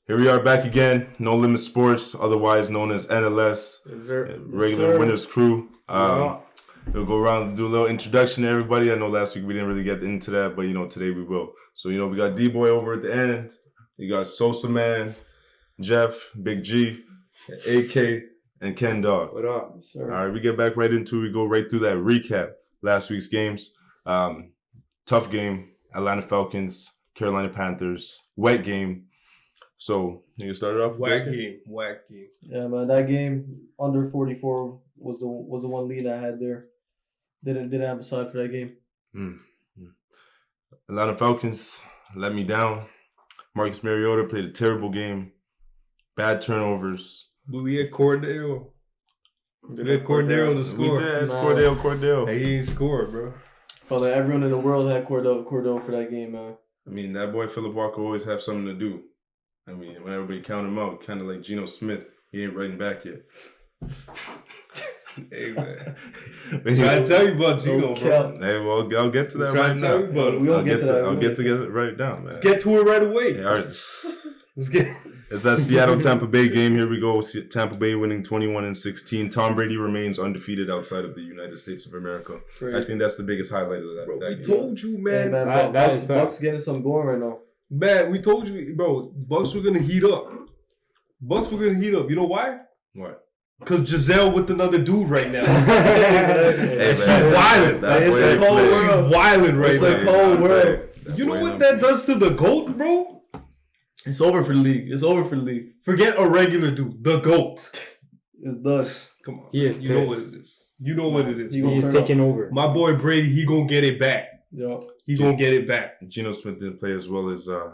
Here we are back again. No Limit Sports, otherwise known as NLS, regular Winners Crew. We'll go around and do a little introduction to everybody. I know last week we didn't really get into that, but today we will. So we got D-Boy over at the end. You got Sosa Man, Jeff, Big G, AK, and Ken Dog. What up, sir? All right, we get back right into it. We go right through that recap. Last week's games. Tough game. Atlanta Falcons, Carolina Panthers. Wet game. So, you can start it off? Whack game. Yeah, man, that game, under 44 was the one lead I had there. Didn't have a side for that game. Atlanta Falcons let me down. Marcus Mariota played a terrible game. Bad turnovers. But we had Cordell. We had Cordell to score. We did. It's Cordell. Hey, he ain't scored, bro. Probably everyone in the world had Cordell for that game, man. I mean, that boy Philip Walker always have something to do. I mean, when everybody count him out, kind of like Geno Smith, he ain't writing back yet. Hey, man. Trying to tell you about Geno, bro. Hey, well, I'll get to that right now. I'll get to it right now, man. Let's get to it right away. Yeah, all right. It's that Seattle-Tampa Bay game. Here we go. Tampa Bay winning 21-16. Tom Brady remains undefeated outside of the United States of America. Great. I think that's the biggest highlight of that, bro, that we game. told you, man. Hey, man, Bucks getting some going right now. Man, we told you, bro. Bucks were going to heat up. You know why? Why? Because Giselle with another dude right now. She's wilding. It's a cold world. She's wilding right now. It's a cold world. You know what that does to the GOAT, bro? It's over for the league. Forget a regular dude. The GOAT. It's done. Come on. He is You know what it is. You know what it is. He is taking over. My boy Brady, he gonna get it back. Yeah. He gonna get it back. Geno Smith didn't play as well as I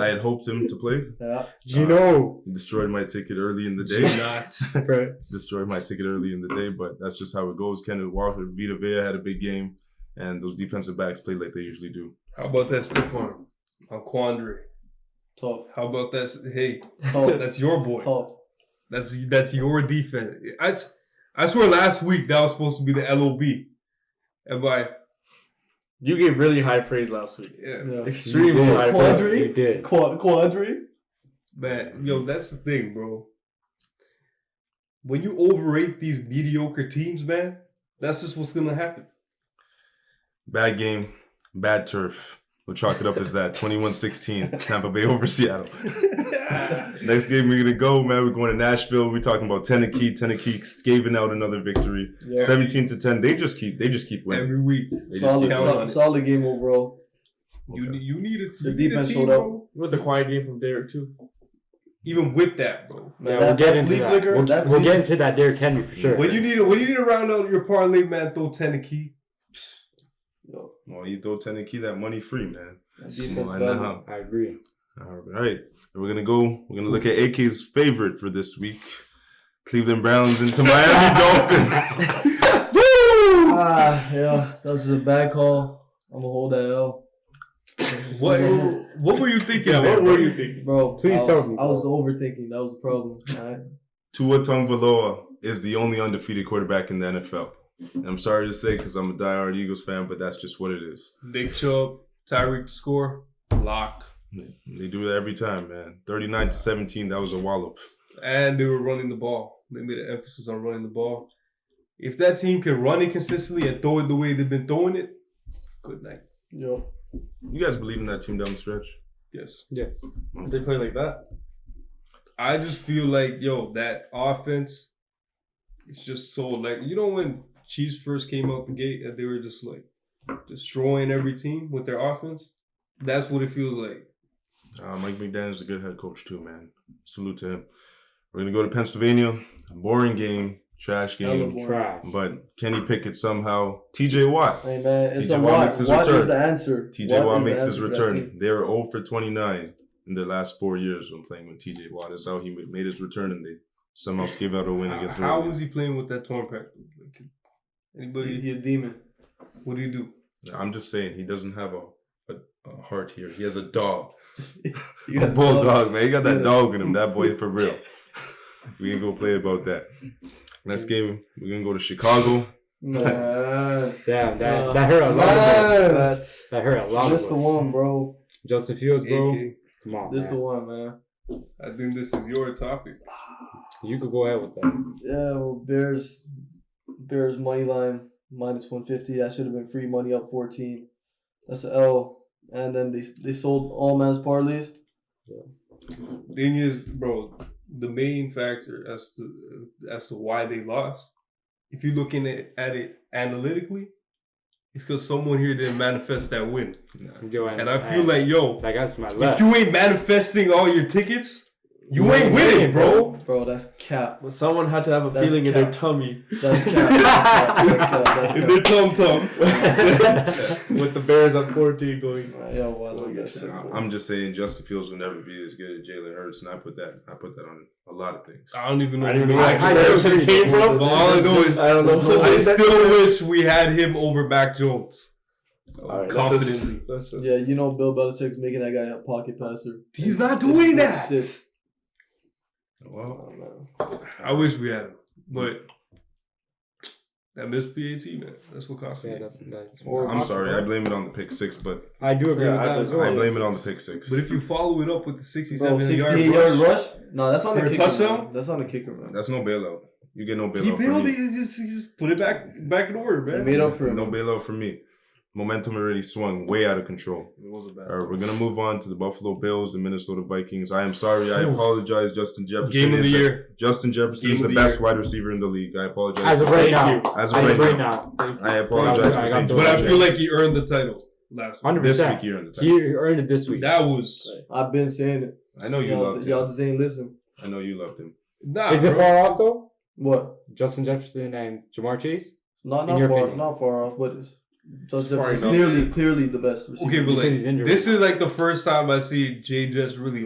had hoped him to play. Yeah. Geno. He destroyed my ticket early in the day. Destroyed my ticket early in the day, but that's just how it goes. Kenneth Walker, Vita Vea had a big game, and those defensive backs played like they usually do. How about that stiff arm on Quandary? Tough. How about that? Hey, Tough. That's your boy. Tough. That's your defense. I swear last week that was supposed to be the LOB. And You gave really high praise last week. Yeah. Extremely high praise. You did. Quandary? Man, yo, that's the thing, bro. When you overrate these mediocre teams, man, that's just what's gonna happen. Bad game, bad turf. We'll chalk it up as that. 21-16, Tampa Bay over Seattle. Next game we're going to go, man. We're going to Nashville. We're talking about Tennessee. Tennessee scaving out another victory. Yeah. 17-10. They just keep winning. Every week. Solid game overall. Okay. You need it. The defense showed up. With the quiet game from Derek, too. Even with that, bro. Man, we'll get into that. We'll get into that Derrick Henry for sure. When you need to round out your parlay, man, throw Tennessee. Well, you throw Tennessee that money free, man. I agree. All right. We're going to look at AK's favorite for this week. Cleveland Browns into Miami Dolphins. Woo! Yeah, that was a bad call. I'm going to hold that L. What were you thinking? What were you thinking? Bro, please tell me. I was overthinking. That was the problem. All right. Tua Tagovailoa is the only undefeated quarterback in the NFL. I'm sorry to say because I'm a diehard Eagles fan, but that's just what it is. Nick Chubb, Tyreek to score, lock. They do that every time, man. 39-17, that was a wallop. And they were running the ball. They made an emphasis on running the ball. If that team can run it consistently and throw it the way they've been throwing it, good night. Yo. You guys believe in that team down the stretch? Yes. They play like that. I just feel like, that offense, it's just so when Chiefs first came out the gate and they were just destroying every team with their offense. That's what it feels like. Mike McDaniels is a good head coach too, man. Salute to him. We're going to go to Pennsylvania. A boring game. Trash game. But Kenny Pickett somehow. TJ Watt. Hey, man. It's TJ Watt makes his return. What is the answer? TJ Watt makes his return. They were 0 for 29 in their last 4 years when playing with TJ Watt. That's how he made his return, and they somehow gave out a win against How was he playing with that torn pec? Anybody? He a demon. What do you do? I'm just saying, he doesn't have a heart here. He has a dog. A bulldog, man. He got that dog in him. That boy for real. We can go play about that. Next game, we're going to go to Chicago. Damn, that hurt a lot of us. That hurt a lot of us. Just the one, bro. Justin Fields, bro. Come on, This man. the one, man. I think this is your topic. You could go ahead with that. Yeah, well, Bears money line -150. That should have been free money up 14. That's an L. And then they sold all man's parlays. Thing is, bro, the main factor as to why they lost, if you're looking at it analytically, it's because someone here didn't manifest that win. And I feel like, that guy's my left. if you ain't manifesting all your tickets, you ain't winning, bro. Bro, that's cap. But someone had to have a That's feeling in cap. their tummy. That's cap. That's cap. That's In cap. their tum-tum. With the Bears on 14 going. Yo, wow, look at that shit. I'm just saying Justin Fields will never be as good as Jalen Hurts, and I put that on a lot of things. I don't even know. I don't even where know that where comparison that came came from. But all I know is I don't know. I still wish we had him over Mac Jones. Alright, Confidently. Let's just Yeah, you know Bill Belichick's making that guy a pocket passer. He's not doing that. Stick. Well, I wish we had him, but that missed PAT, man. That's what cost Yeah, me. I'm sorry, I blame it on the pick six, but I do agree Yeah, with I that do. as well. I blame it on the pick six. But if you follow it up with the Bro, 67-yard 68-yard rush, rush? No, that's on For the a kicker. touchdown? Man. That's on the kicker, man. That's no bailout. You get no bailout he for bailed. me. He just put it back in order, They man. made up for him. No bailout for me. Momentum already swung way out of control. It was a bad. All right, we're gonna move on to the Buffalo Bills and Minnesota Vikings. I am sorry. I apologize. Justin Jefferson. Game of is the the- year. Justin Jefferson Game is of the the best year. wide receiver in the league. I apologize. As of for right saying- now. As of right now. Thank you. I apologize I for got saying the- But I Justin feel Jefferson. like he earned the title last week. 100%. This week you're in the He title. earned it this week. That was I've been saying it. I know you loved Y'all him. just ain't listen. I know you loved him. nah. Is it bro. far off though? What? Justin Jefferson and Jamar Chase? Not In your far, opinion. not far off, but it's just Far Jefferson clearly the best receiver. Okay, but Because like he's injured. this is like the first time I see Jay just really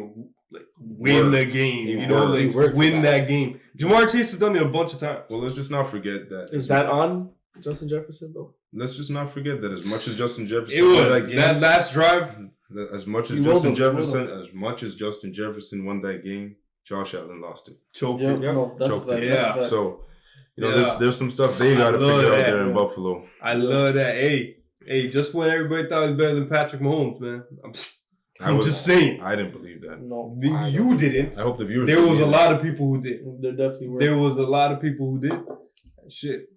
like win the game. Yeah. You know, He like worked for win that. that game. Jamar Chase has done it a bunch of times. Well, let's just not forget that. Is that on Justin Jefferson though? Let's just not forget that as much as Justin Jefferson It won was that game, that last drive. as much as He willed Justin him, he willed Jefferson, as much as Justin Jefferson won that game, Josh Allen lost it. Choked Yep, it. no, that's a Choked fact. it. That's a Yeah. fact. So, you know, Yeah. there's some stuff they got to love figure out that, there in yeah. Buffalo. I love that. Hey, just when everybody thought he was better than Patrick Mahomes, man. I'm just saying. I didn't believe that. No, You didn't. I hope the viewers. There was a believe lot of people who did. there definitely were. There was a lot of people who did. Shit.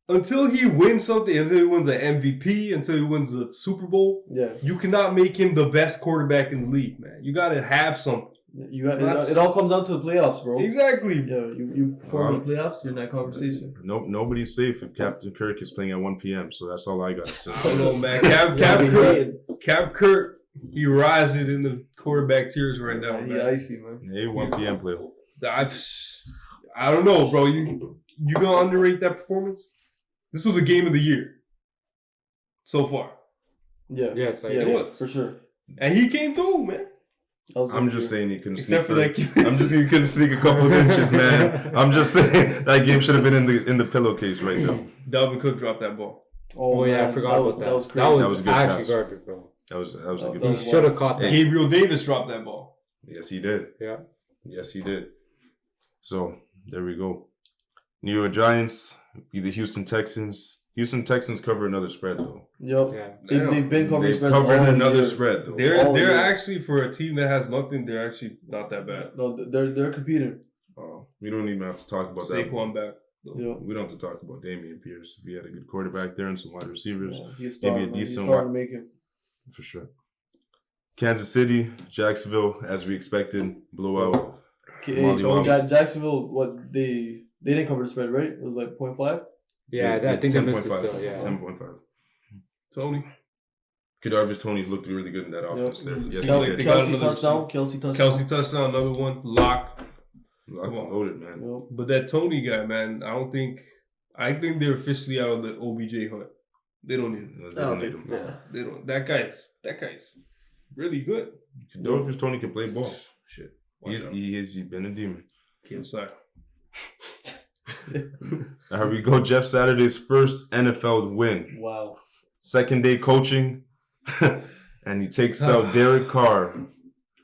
Until he wins something, until he wins an MVP, until he wins a Super Bowl, Yeah, you cannot make him the best quarterback in the league, man. You gotta have something. you got it all comes down to the playoffs, bro. Exactly. Yeah, you perform in the playoffs, you're in that conversation. Nobody's safe if Captain Kirk is playing at 1 p.m. So that's all I got to say. I don't know, man. Cap Kirk, he rises in the quarterback tiers right now. He Man. icy, man. Hey, 1 p.m. play. I don't know, bro. You gonna underrate that performance? This was the game of the year so far, Yeah, Yes, I yeah, agree. was. for sure. and he came through, man. That was I'm good just year. saying he couldn't Except for sneak. that. I'm just saying he couldn't sneak a couple of inches, man. I'm just saying that game should have been in the pillowcase right now. Dalvin Cook dropped that ball. Oh, yeah, man, I forgot about that. That was crazy. That was a good actually pass. garbage, bro. That was a good. That He was should have caught that. Gabriel Davis dropped that ball. Yes, he did. Yeah. Yes, he did. So there we go. New York Giants beat the Houston Texans. Houston Texans cover another spread though. Yep. Yeah. They've been covering They've spreads covered all another year. spread though. All They're year. actually, for a team that has nothing, they're actually not that bad. No, they're competing. We don't even have to talk about that. Saquon back. Yep. We don't have to talk about Damian Pierce. If he had a good quarterback there and some wide receivers, Yeah, he's maybe starting, a man. He's decent starting one to make it. for sure. Kansas City, Jacksonville, as we expected, blowout. Molly Jacksonville, what they didn't cover the spread, right? It was like 0.5. Yeah, I think they missed it 10.5. still. Yeah. 10.5. Tony. Kadarius Toney looked really good in that offense there. Yes, Seemed he like did. they got Kelsey another touchdown. Kelsey touchdown. Kelsey touchdown, another one. Lock. Locked and loaded, man. Yep. But that Tony guy, man, I think they're officially out of the OBJ hunt. They don't need him. No, they don't need him. Yeah. They don't. That guy's really good. Kadarius Toney can play ball. Shit. Watch out. He's been a demon. KSI. Here we go. Jeff Saturday's first NFL win. Wow. Second day coaching. And he takes out Derek Carr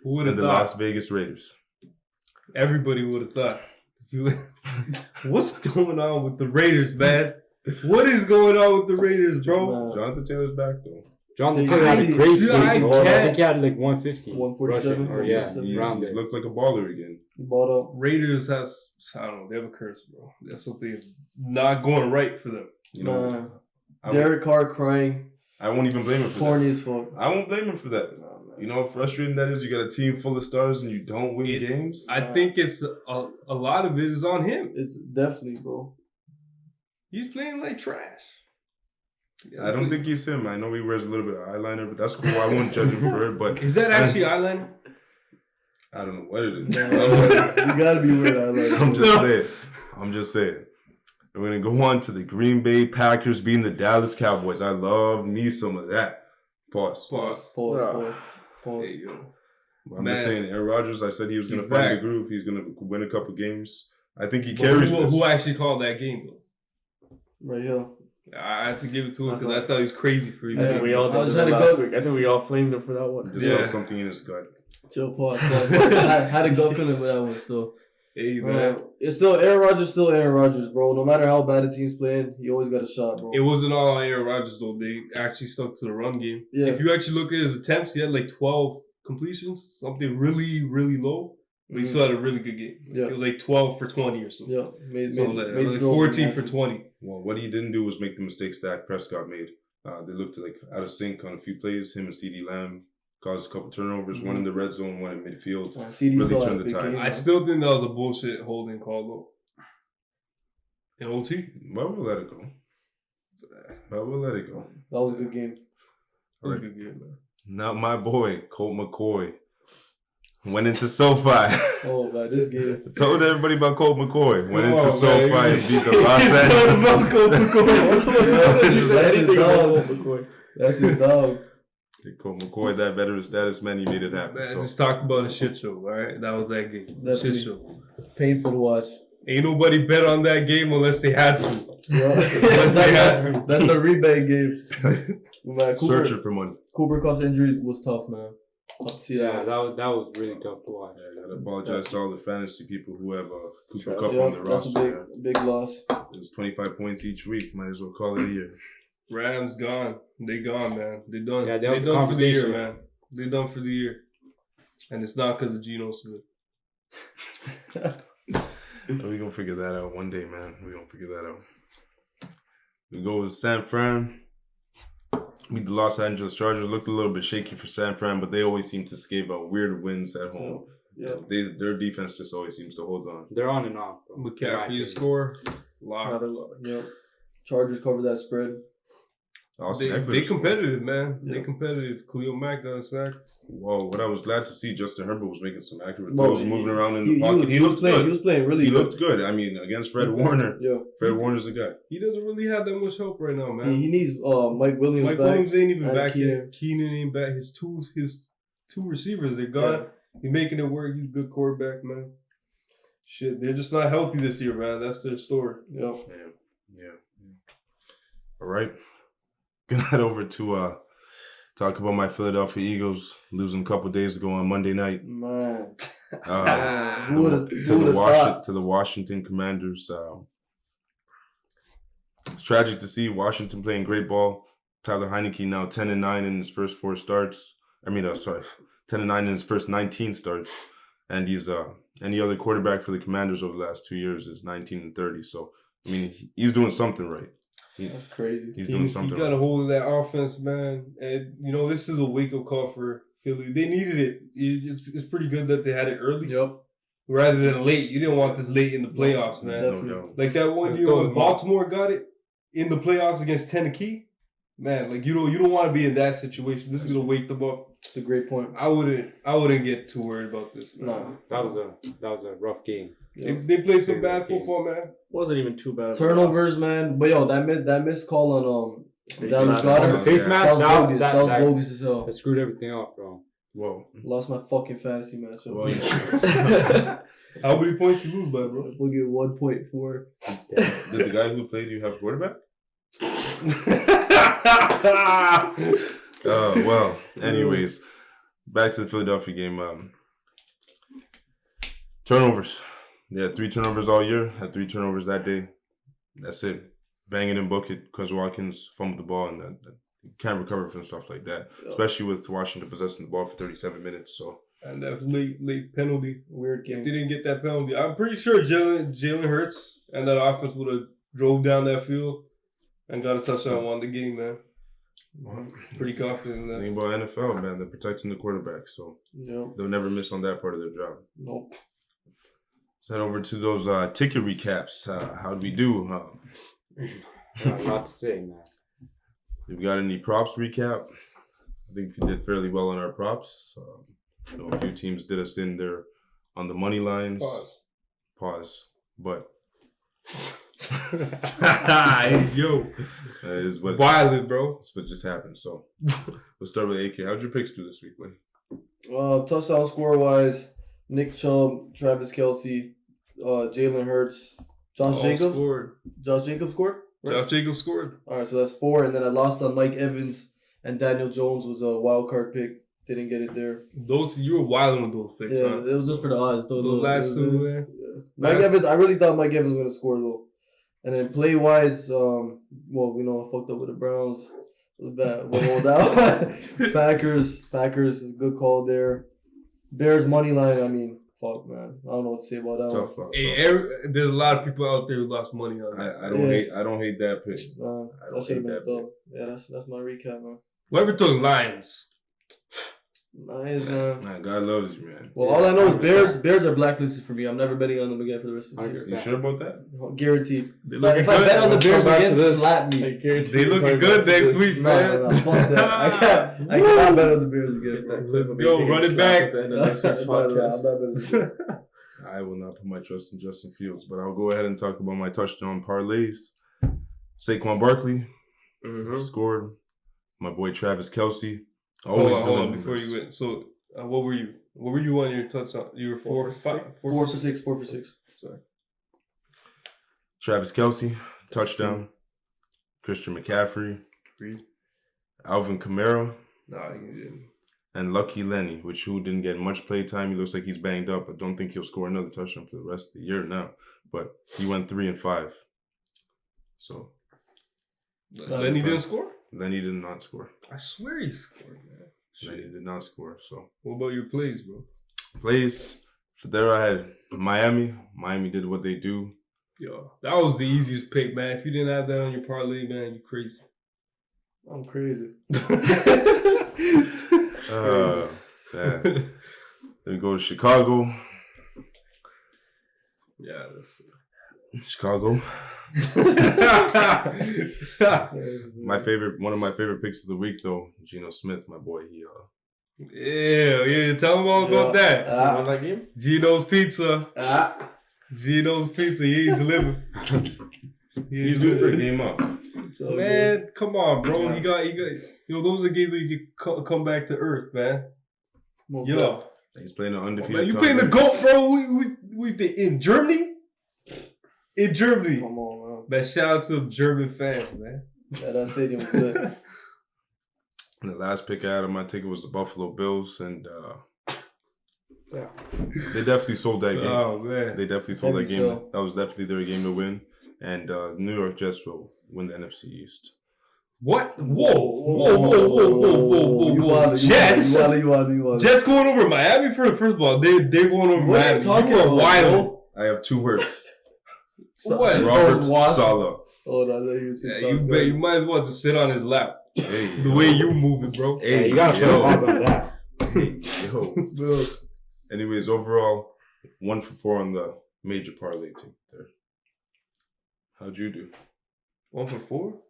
Who would and have the thought? Las Vegas Raiders. Everybody would have thought. What's going on with the Raiders, man? What is going on with the Raiders, bro? Man. Jonathan Taylor's back, though. Jonathan Taylor had a great Dude, game. I I think he had like 150. 147. rushing, or He looked like a baller again. He bought up. Raiders has, I don't know, they have a curse, bro. That's something not going right for them. You know, Derek Carr crying. I won't even blame him for Corny that. as fuck. I won't blame him for that. You know how frustrating that is? You got a team full of stars and you don't win games? I think it's a lot of it is on him. It's definitely, bro. He's playing like trash. I don't think he's him. I know he wears a little bit of eyeliner, but that's cool. I won't judge him for it. But is that actually eyeliner? I don't know what it is. You gotta be weird eyeliner. I'm just saying. We're going to go on to the Green Bay Packers beating the Dallas Cowboys. I love me some of that. Pause. Pause. There you go. I'm just saying, Aaron Rodgers, I said he was going to find the groove. He's going to win a couple games. I think he carries this. Who actually called that game, though? Right here. I have to give it to him because I thought he was crazy for you. I think we all did that last week. I think we all flamed him for that one. Just felt something in his gut. Chill, pause. I had a gut feeling with that one still. Hey, man. It's still Aaron Rodgers, Aaron Rodgers, bro. No matter how bad a team's playing, he always got a shot, bro. It wasn't all on Aaron Rodgers, though. They actually stuck to the run game. Yeah. If you actually look at his attempts, he had like 12 completions, something really, really low. But he still had a really good game. It was like 12 for 20 or something. Yeah, made 14 for 20. Well, what he didn't do was make the mistakes Dak Prescott made. They looked like out of sync on a few plays. Him and CeeDee Lamb caused a couple turnovers, one in the red zone, one in midfield. Really turned the tide. I still think that was a bullshit holding call, though. In OT? Well, we'll let it go. That was a good game. All right. Good game, man. Now my boy, Colt McCoy, went into SoFi. Oh, man, this game. I told everybody about Colt McCoy. Went into SoFi and beat the Los Angeles. That's his dog. Colt McCoy, that veteran status, man, he made it happen. Man, I just talked about a shit show, all right? That was that game. That's shit show. Painful to watch. Ain't nobody bet on that game unless they had to. That's the rebate game. Man, Searching for money. Cooper Kupp's injury was tough, man. Tough to see that. That was really tough to watch. I gotta apologize to all the fantasy people who have Cooper Kupp on their roster. That's a big loss. There's 25 points each week. Might as well call it a year. Rams gone. They gone, man. They done. Yeah, they done for the year, man. They done for the year. And it's not because of Geno Smith. We're going to figure that out one day, man. We're going to figure that out. We go with San Fran. Beat the Los Angeles Chargers. Looked a little bit shaky for San Fran, but they always seem to escape out weird wins at home. Yeah. Their defense just always seems to hold on. They're on and off, bro. McCaffrey score. Lock. Yep. Chargers cover that spread. They competitive, man. Yeah. They competitive. Khalil Mack got a sack. Whoa, what I was glad to see, Justin Herbert was making some accurate throws, moving around in the He pocket. He looked good. He was playing really He good. looked good. I mean, against Fred Warner. Yeah. Fred Warner's a guy. He doesn't really have that much help right now, man. He needs Mike Williams Mike back. Williams ain't even back Keenan. yet. Keenan ain't back. His two receivers, they're gone. He's making it work. He's a good quarterback, man. Shit, they're just not healthy this year, man. That's their story. Yeah. All right. Gonna head over to talk about my Philadelphia Eagles losing a couple days ago on Monday night. Man. To the Washington Commanders. It's tragic to see Washington playing great ball. Tyler Heineke now 10-9 in his first 4 starts. 10-9 in his first 19 starts. And he's any other quarterback for the Commanders over the last 2 years is 19-30. So I mean, he's doing something right. That's crazy. He's doing something. He got a hold of that offense, man. And, this is a wake-up call for Philly. They needed it. It's pretty good that they had it early. Yep. Rather than late. You didn't want this late in the playoffs, man. Definitely. Like that one year when Baltimore got it in the playoffs against Tennessee. Man, like you don't want to be in that situation. This is going to wake them up. It's a great point. I wouldn't get too worried about this. No. That was a rough game. They played some bad football, man. Wasn't even too bad. Turnovers, man. But that missed call on Dallas mask. Goedert. Face mask. That was bogus as hell. That screwed everything up, bro. Whoa. Lost my fucking fantasy match. So. How many points you lose by, bro? We'll get 1.4. Did the guy who played you have quarterback? Well, anyways, back to the Philadelphia game. Turnovers. They had 3 turnovers all year. Had 3 turnovers that day. That's it. Bang it and book it. Because Watkins fumbled the ball, and can't recover from stuff like that, especially with Washington possessing the ball for 37 minutes. So. And that late penalty. Weird game. If they didn't get that penalty, I'm pretty sure Jalen Hurts and that offense would have drove down that field and got a touchdown, won the game, man. Well, pretty confident in that. Thing about NFL, man, they're protecting the quarterback, so they'll never miss on that part of their job. Nope. Let's head over to those ticket recaps. How'd we do? A lot to say, man. We've got any props recap? I think we did fairly well on our props. A few teams did us in there on the money lines. Pause. But hey, yo, that is what violent, bro. That's what just happened. So we'll start with AK. How'd your picks do this week, buddy? Touchdown score wise, Nick Chubb, Travis Kelce, Jalen Hurts, Josh Jacobs. Scored. Josh Jacobs scored. Right? Josh Jacobs scored. All right, so that's 4, and then I lost on Mike Evans and Daniel Jones was a wild card pick. Didn't get it there. You were wilding with those picks. Yeah, huh? it was just for the odds. Those last two, man. Yeah. Mike Evans, I really thought Mike Evans was gonna score though. And then play wise, well, we know I fucked up with the Browns. It was bad. We'll hold out. Packers, good call there. Bears money line. I mean, fuck, man. I don't know what to say about that Tough one. loss. Hey, there's a lot of people out there who lost money on that. I don't hate that pick. That should have been dope. Yeah, that's my recap, man. Whoever took Lions. Nice, man. Nah, God loves you, man. Well, all I know is Bears are blacklisted for me. I'm never betting on them again for the rest of the season. You sure about that? Guaranteed. Like, if I bet on the Bears again, slap me. They looking good next week, man. No, fuck that. I cannot bet on the Bears again. Let's go, run it back. I will not put my trust in Justin Fields, but I'll go ahead and talk about my touchdown parlays. Saquon Barkley scored. My boy Travis Kelce. Hold on, before you went. So, what were you? What were you on your touchdown? You were 4 for 6. 4 for 6. Sorry. Travis Kelce, touchdown. Christian McCaffrey. Alvin Kamara. Nah, he didn't. And Lucky Lenny, who didn't get much play time. He looks like he's banged up. I don't think he'll score another touchdown for the rest of the year now. But he went 3 and 5. So. Lenny didn't score? Lenny did not score. I swear he scored, man. Lenny did not score. So. What about your plays, bro? Plays. For there I had Miami. Miami did what they do. Yo, that was the easiest pick, man. If you didn't have that on your parlay, man, you crazy. I'm crazy. Man. Then we go to Chicago. Yeah, that's Chicago. One of my favorite picks of the week, though, Geno Smith, my boy. Yeah. Tell him all about that. On that game? Geno's Pizza. Geno's Pizza. He ain't delivered. He's due for a game up. So Man, good. come on, bro. You got. Those are the games where you can come back to earth, man. Yo, he's playing an undefeated. You playing the GOAT, bro? We in Germany. In Germany. Come on, man. Shout out to the German fans, man. Yeah, that stadium was good. And the last pick I had on my ticket was the Buffalo Bills, and they definitely sold that game. Oh man, they definitely sold that game. So. That was definitely their game to win, and New York Jets will win the NFC East. What? Whoa. Jets? Jets going over Miami for the first ball. They going over what Miami. Are you talking you are about, wild. I have 2 words. What? Robert Saleh. Oh, no, you might as well just sit on his lap. Hey, the way you moving, bro. Hey, you gotta put a pause on that. Yo. Anyways, overall, 1 for 4 on the major parlay team there. How'd you do? 1 for 4?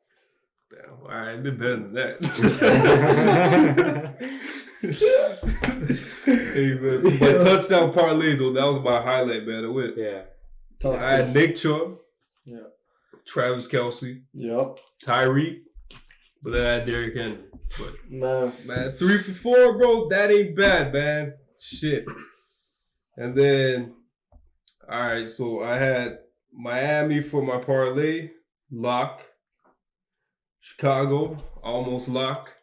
Damn, all right, I did better than that. Hey, man, my touchdown parlay though, that was my highlight, man. I went. Yeah. I had Nick Chubb. Yeah. Travis Kelce. Yep. Tyreek. But then I had Derrick Henry. But man, 3 for 4, bro. That ain't bad, man. Shit. And then, all right, so I had Miami for my parlay, lock. Chicago, almost lock.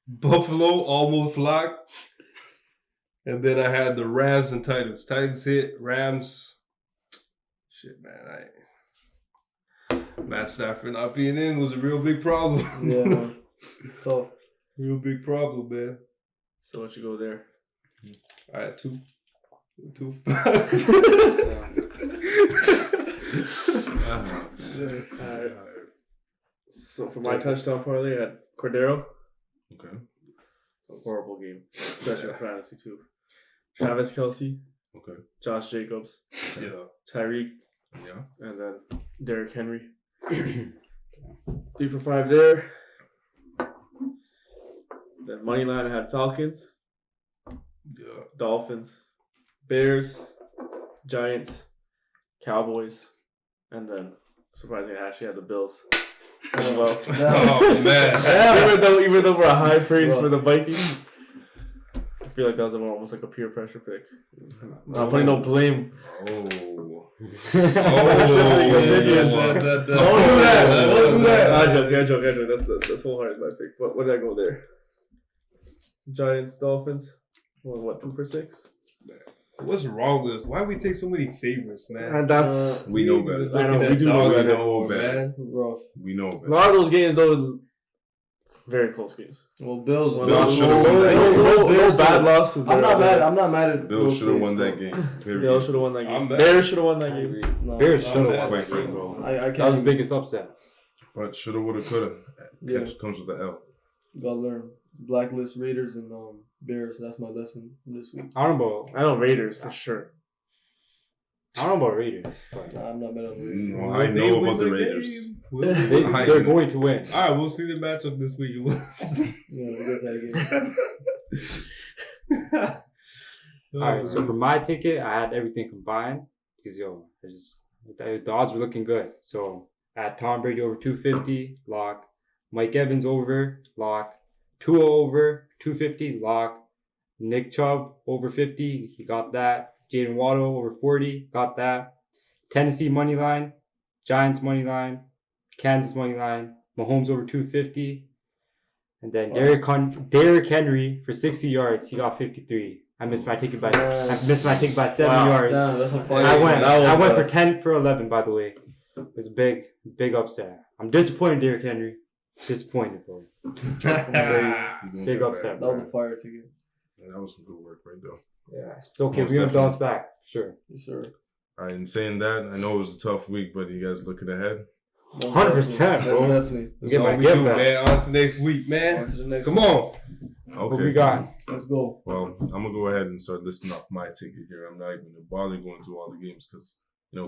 Buffalo, almost lock. And then I had the Rams and Titans. Titans hit, Rams. Shit, man. Matt Stafford not being in was a real big problem. Yeah, man. Tough. Real big problem, man. So what you go there? All right, 2. So for my touchdown parlay, I had Cordero. Okay. A horrible game, especially for fantasy too. Travis Kelce. Okay. Josh Jacobs. Yeah. Tyreek. Yeah. And then Derrick Henry. 3 for 5 there. Then moneyline I had Falcons, Yeah. Dolphins, Bears, Giants, Cowboys, and then surprisingly I actually had the Bills as well. Oh, man. even though we're a high praise for the Vikings, I feel like that was almost like a peer pressure pick. Not putting no blame. Oh. Don't do that. I joke. That's wholehearted my pick. What did I go there? Giants, Dolphins. What, 2 for 6? What's wrong with us? Why we take so many favorites, man? And that's We know better. I know we do know We better. know better. Rough. We know A better. lot of those games though, very close games. Well, Bills Bills no should've won that game. Bad losses. I'm not mad. I'm not mad at Bills should have won that game. Bills should have won that I'm game. mad. Bears should have won that I game. agree. No, Bears I'm should have mad. won that game, bro. I That can't. was the biggest upset. But shoulda, woulda, coulda. Yeah. Comes with the L. Gotta learn. Blacklist Raiders and Bears. That's my lesson from this week. I don't know Raiders for sure. about Raiders, but Nah, I'm not mad at them. No, Will I they know win about the the Raiders. game? they're going to win. All right, we'll see the matchup this week. Yeah, we got that game. All right, so for my ticket, I had everything combined because the odds were looking good. So I had Tom Brady over 250, lock. Mike Evans over, lock. Tua over 250, lock. Nick Chubb over 50, he got that. Jaden Waddle over 40, got that. Tennessee money line, Giants money line, Kansas money line, Mahomes over 250, and then Derrick Henry for 60 yards, he got 53. I missed my ticket by 7 yards. Damn, that's a fire. I went for 10 for 11, by the way. It was a big upset. I'm disappointed, Derrick Henry. Disappointed, bro. Big upset. That was a fire ticket. Yeah, that was some good work right there. Yeah, it's okay. Most We're gonna definitely. bounce back, sure. Yes, sir. All right, in saying that, I know it was a tough week, but you guys looking ahead? 100%, bro. Definitely. That's Get all my we gift do, back. man. On to next week, On man. to the next Come one. on. What Okay. we got? Let's go. Well, I'm gonna go ahead and start listing off my ticket here. I'm not even gonna bother going through all the games because,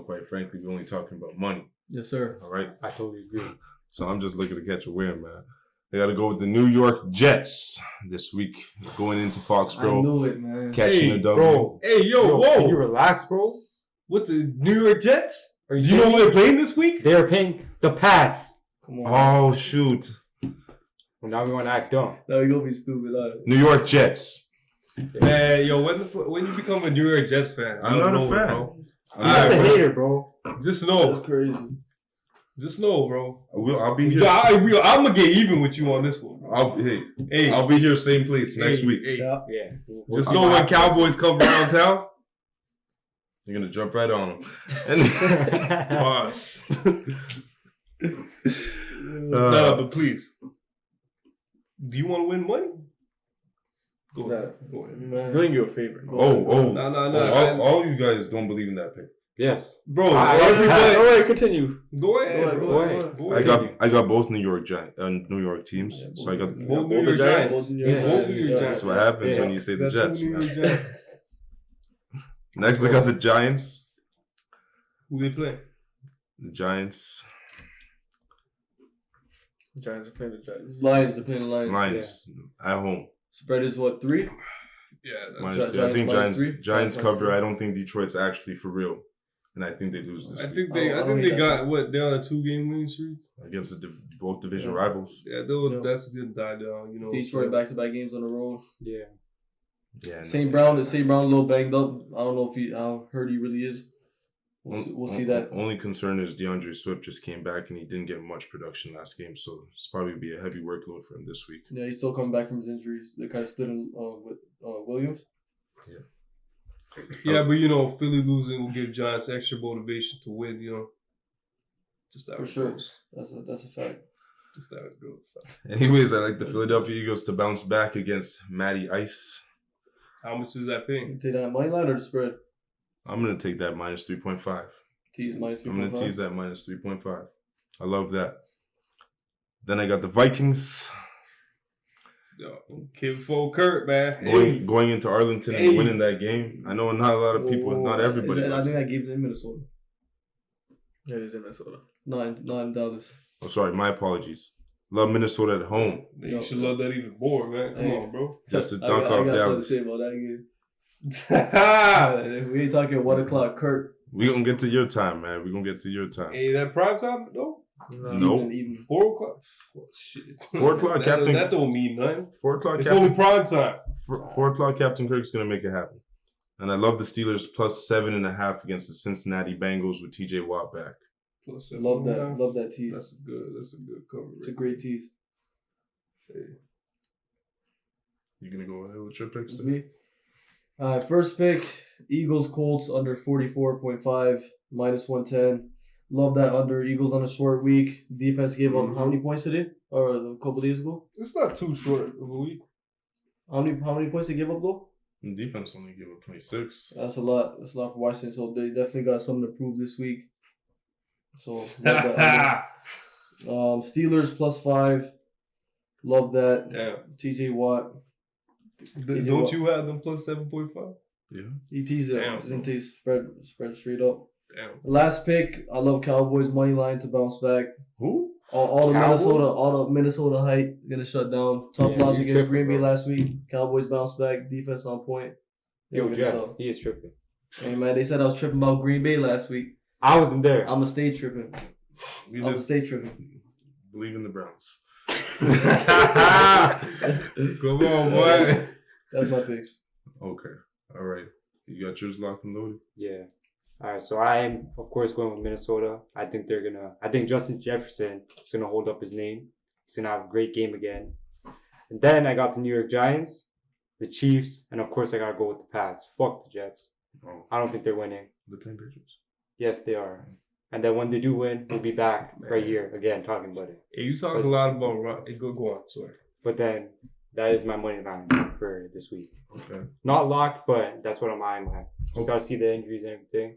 quite frankly, we're only talking about money. Yes, sir. All right. I totally agree. So I'm just looking to catch a win, man. I got to go with the New York Jets this week, going into I Foxborough, knew it, man. catching a W. Bro, Hey, yo, can you whoa. relax, bro? What's the New York Jets? Are Do you know who they're playing this week? They are paying the Pats. Come on. Oh shoot! Well, now we want to act dumb. Now you're gonna be stupid. New York Jets. Man, yo, when you become a New York Jets fan? I'm not a fan. Bro. I'm just a Alright, bro. hater, bro. Just That's know. crazy. Just know, bro. I'll be here. I'm gonna get even with you on this one. Bro. Hey, I'll be here same place next hey, week. Hey. Yeah. Yeah. Just know when Cowboys come around town. You're gonna jump right on them. Gosh. No, but please. Do you want to win money? Go ahead. Go ahead. He's doing you a favor. Oh. No. All you guys don't believe in that pick. Yes. Bro, All right, continue. Go ahead. Go ahead. Go I ahead. got both New York New York teams. So I got Both Both New the York Giants. Giants. Both New York Both New Giants. York That's Giants. what happens Yeah. when you say the That's Jets, two New man. York Giants. Next I got the Giants. Who they play? The Giants. The Giants are playing the Giants. Lions. They're playing the Lions. Lions at home. Spread is what, 3? Yeah, Minus that 3. I think Giants minus Giants 3? Giants Giants cover. minus I don't think Detroit's actually for real. And I think they lose this I week think they got what? They're on a 2-game winning streak. against both division Yeah. rivals. Yeah, Yeah. that's the die down. Detroit back-to-back games on the road. Yeah. Yeah. St. Brown a little banged up. I don't know how hurt he really is. We'll see that. Only concern is DeAndre Swift just came back and he didn't get much production last game, so it's probably be a heavy workload for him this week. Yeah, he's still coming back from his injuries. They're kind of splitting with Williams. Yeah, but Philly losing will give Giants extra motivation to win. Just how For it sure. goes. That's a fact. Just how it goes. Anyways, I like the Philadelphia Eagles to bounce back against Matty Ice. How much is that paying? Take that money line or the spread? I'm going to take that minus 3.5. Tease minus 3.5. I'm going to tease that minus 3.5. I love that. Then I got the Vikings. Yo, Kid Full Kurt, man. Going into Arlington and winning that game. I know not a lot of people, not everybody. I think that game's in Minnesota. Yeah, he's in Minnesota. Not in Dallas. Oh, sorry, my apologies. Love Minnesota at home. You should love that even more, man. Come on, bro. Just to dunk off Dallas. I got something to say about that game. We ain't talking 1 o'clock, Kurt. We gonna get to your time, man. We gonna get to your time. Hey, that prime time though? No. Even 4 o'clock. Oh, shit. 4 o'clock, Captain. That don't mean nothing. 4 o'clock. It's Captain, only prime time. 4 o'clock. Captain Kirk's gonna make it happen. And I love the Steelers plus 7.5 against the Cincinnati Bengals with T.J. Watt back. Plus love that tease. That's a good cover. It's a great tease. Hey. You gonna go ahead with your picks? Me. First pick, Eagles Colts under 44.5 minus 110. Love that under. Eagles on a short week. Defense gave up how many points today? Or a couple days ago? It's not too short of a week. How many points they give up though? The defense only gave up 26. That's a lot. That's a lot for Washington. So they definitely got something to prove this week. So love that under. Steelers plus 5. Love that. Damn. TJ Watt. Don't you have them plus 7.5? Yeah. He teased it. Damn, He's gonna tease spread straight up. Damn. Last pick, I love Cowboys money line to bounce back. Who? All the Cowboys? Minnesota hype gonna shut down. Tough Yeah, loss you against tripping, Green Bay bro. last week. Cowboys bounce back. Defense on point. Yo, They're Jeff, gonna go. he is tripping. Hey man, they said I was tripping about Green Bay last week. I wasn't there. I'ma stay tripping. We I'ma just stay tripping. believe in the Browns. Come on, boy. That's my picks. Okay. All right. You got yours locked and loaded? Yeah. All right. So I am, of course, going with Minnesota. I think Justin Jefferson is gonna hold up his name. He's gonna have a great game again. And then I got the New York Giants, the Chiefs, and of course I gotta go with the Pats. Fuck the Jets. Oh, I don't think they're winning. the playing Patriots. Yes, they are. And then when they do win, we'll be back right here again talking about it. Hey, you talking a lot about go on, sorry. But then that is my money line for this week. Okay. Not locked, but that's what I'm eyeing at. Just gotta see the injuries and everything.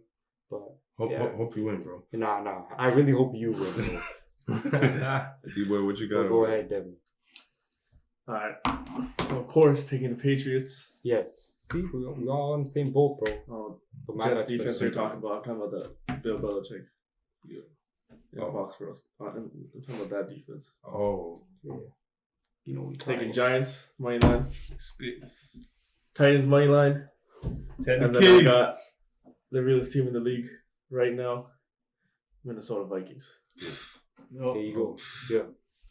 But Hope you win, bro. nah. I really hope you win. D-boy, what you got? Go ahead, Devin. Alright. Of course, taking the Patriots. Yes. See, we're all on the same boat, bro. Oh, But my Jets life's defense better. you're talking about. I'm talking about the Bill Belichick. Yeah. Foxborough. I'm talking about that defense. Oh. Yeah. You know, Taking Giants, money line. Spit. Titans, money line. Ten And then King. I got the realest team in the league right now, Minnesota Vikings. There you go. Yeah.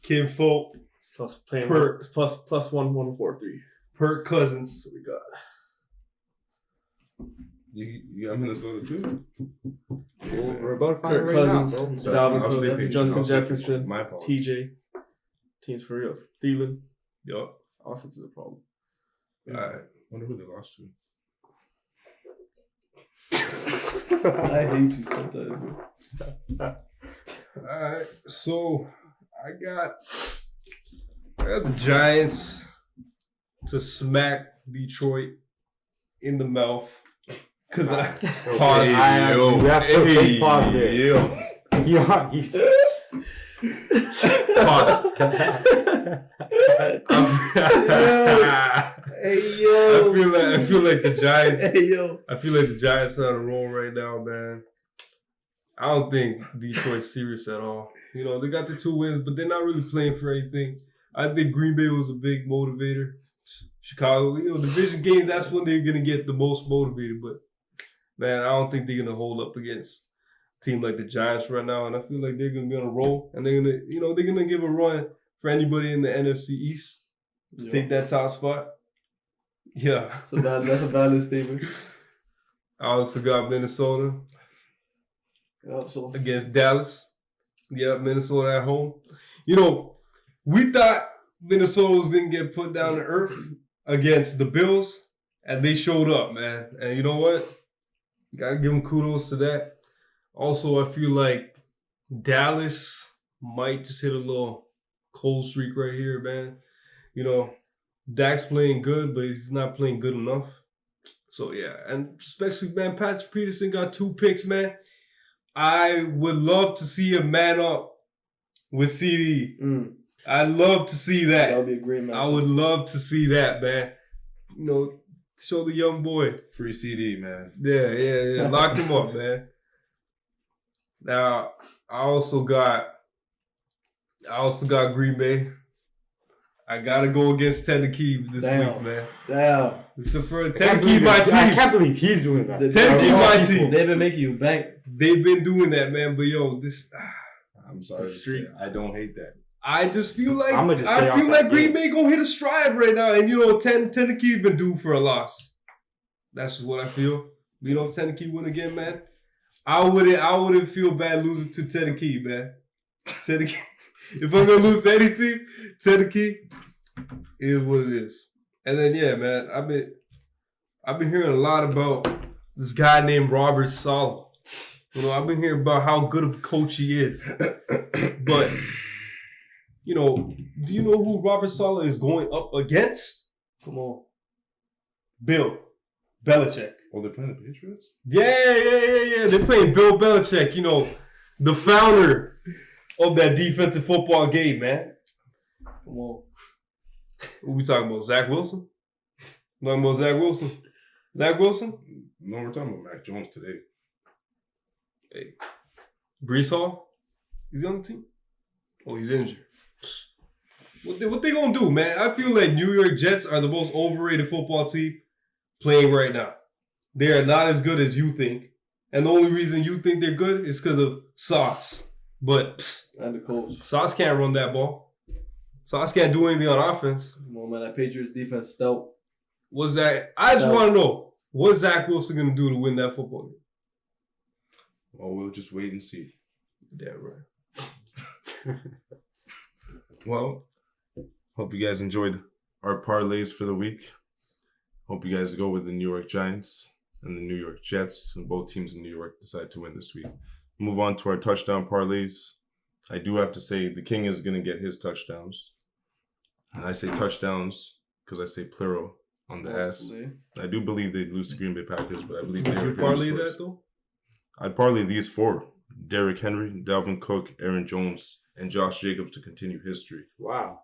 Kid Folk. Plus playing Per- plus 1,143. Per Cousins. So we got You got Minnesota too? We're about to find it Kirk right now, Cousins, bro. Dalvin I'll stay Cook, patient. Justin I'll stay patient. Jefferson, My apologies. TJ. Teams for real. Thielen. Yup. Offense is a problem. Alright. Wonder who they lost to. I hate you sometimes, bro. Alright. So I got the Giants to smack Detroit in the mouth. Cause I You have to put a big pause there. yo. Yeah, he's Hey yo. I feel like the Giants. Hey yo. I feel like the Giants are on a roll right now, man. I don't think Detroit's serious at all. You know, they got the 2 wins, but they're not really playing for anything. I think Green Bay was a big motivator. Chicago, you know, division games, that's when they're gonna get the most motivated. But man, I don't think they're gonna hold up against a team like the Giants right now. And I feel like they're gonna be on a roll, and they're gonna give a run for anybody in the NFC East to take that top spot. Yeah. That's a valid statement. I also got Minnesota So against Dallas. Yeah, Minnesota at home. You know, we thought Minnesota was going to get put down to earth against the Bills, and they showed up, man. And you know what? Got to give them kudos to that. Also, I feel like Dallas might just hit a little cold streak right here, man. You know, Dak's playing good, but he's not playing good enough. So, yeah. And especially, man, Patrick Peterson got 2 picks, man. I would love to see him man up with CD. I'd love to see that. That would be a great match. I would love to see that, man. You know, show the young boy. Free CD, man. Yeah. Lock him up, man. Now, I also got Green Bay. I gotta go against Tennessee this week, man. Damn. So for Tennessee, my team. I can't believe he's doing that. Tennessee, my team. They've been making you bank. They've been doing that, man. But yo, this. I'm sorry to say, I don't hate that. I just feel like Green Green Bay gonna hit a stride right now, and you know, Tennessee's been due for a loss. That's what I feel. You know, if Tennessee win again, man, I wouldn't feel bad losing to Tennessee, man. Tennessee. If I'm gonna lose to any team, Tennessee is what it is. And then yeah, man, I've been hearing a lot about this guy named Robert Saleh. You know, I've been hearing about how good of a coach he is. But you know, do you know who Robert Saleh is going up against? Come on. Bill Belichick. Oh, they're playing the Patriots? Yeah. They're playing Bill Belichick, you know, the founder of that defensive football game, man. Come on. What we talking about? Zach Wilson? Talking about Zach Wilson? Zach Wilson? No, we're talking about Mac Jones today. Hey. Brees Hall? He's on the team? Oh, he's injured. What they gonna do, man? I feel like New York Jets are the most overrated football team playing right now. They are not as good as you think. And the only reason you think they're good is because of Sauce. But And the coach. Sauce can't run that ball. Sauce can't do anything on offense. Come on, man. That Patriots defense stout. What's that? I just want to know, what's Zach Wilson going to do to win that football game? Well, we'll just wait and see. Damn right. Well, hope you guys enjoyed our parlays for the week. Hope you guys go with the New York Giants and the New York Jets, and both teams in New York decide to win this week. Move on to our touchdown parlays. I do have to say the King is going to get his touchdowns. And I say touchdowns because I say plural on the S. I do believe they'd lose to Green Bay Packers, but I believe they Did you parlay that, though? I'd parlay these 4. Derrick Henry, Dalvin Cook, Aaron Jones, and Josh Jacobs to continue history. Wow.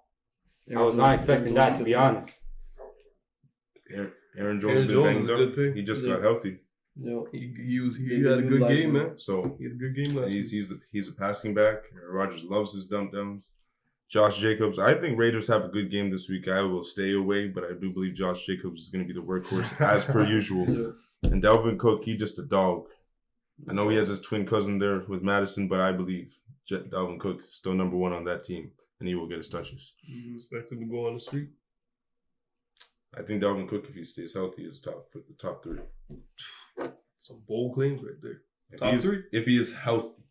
I was not expecting that, to be honest. Aaron Jones has been banged up. He just got healthy. Yo, he had a good game, man. So he had a good game last week. He's a passing back. Rodgers loves his dump downs. Josh Jacobs, I think Raiders have a good game this week. I will stay away, but I do believe Josh Jacobs is going to be the workhorse as per usual. Yeah. And Dalvin Cook, he's just a dog. I know he has his twin cousin there with Madison, but I believe Dalvin Cook is still number 1 on that team, and he will get his touches. You expect him to go on the street? I think Dalvin Cook, if he stays healthy, is the top 3. Some bold claims right there. Top 3? If he is healthy.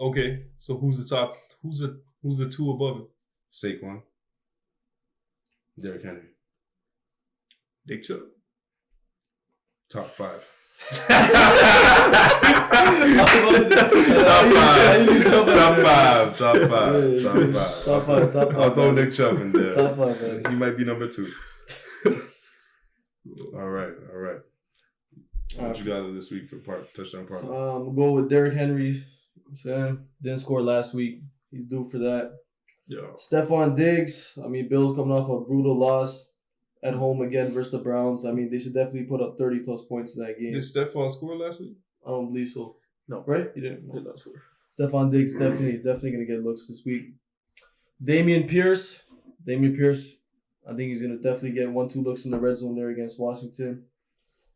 Okay, so who's the top? Who's the 2 above him? Saquon. Derrick Henry. Dick Chuck. Top 5. Top 5. I'll throw Nick Chubb in there. Top 5, man. He might be number 2. All right. What you got this week for touchdown part? We'll go with Derrick Henry. Didn't score last week. He's due for that. Yeah. Stephon Diggs. I mean, Bills coming off a brutal loss at home again versus the Browns. I mean, they should definitely put up 30-plus points in that game. Did Stephon score last week? I don't believe so. No. Right? He didn't. Did not score. Stephon Diggs definitely going to get looks this week. Damian Pierce. I think he's going to definitely get 1-2 looks in the red zone there against Washington.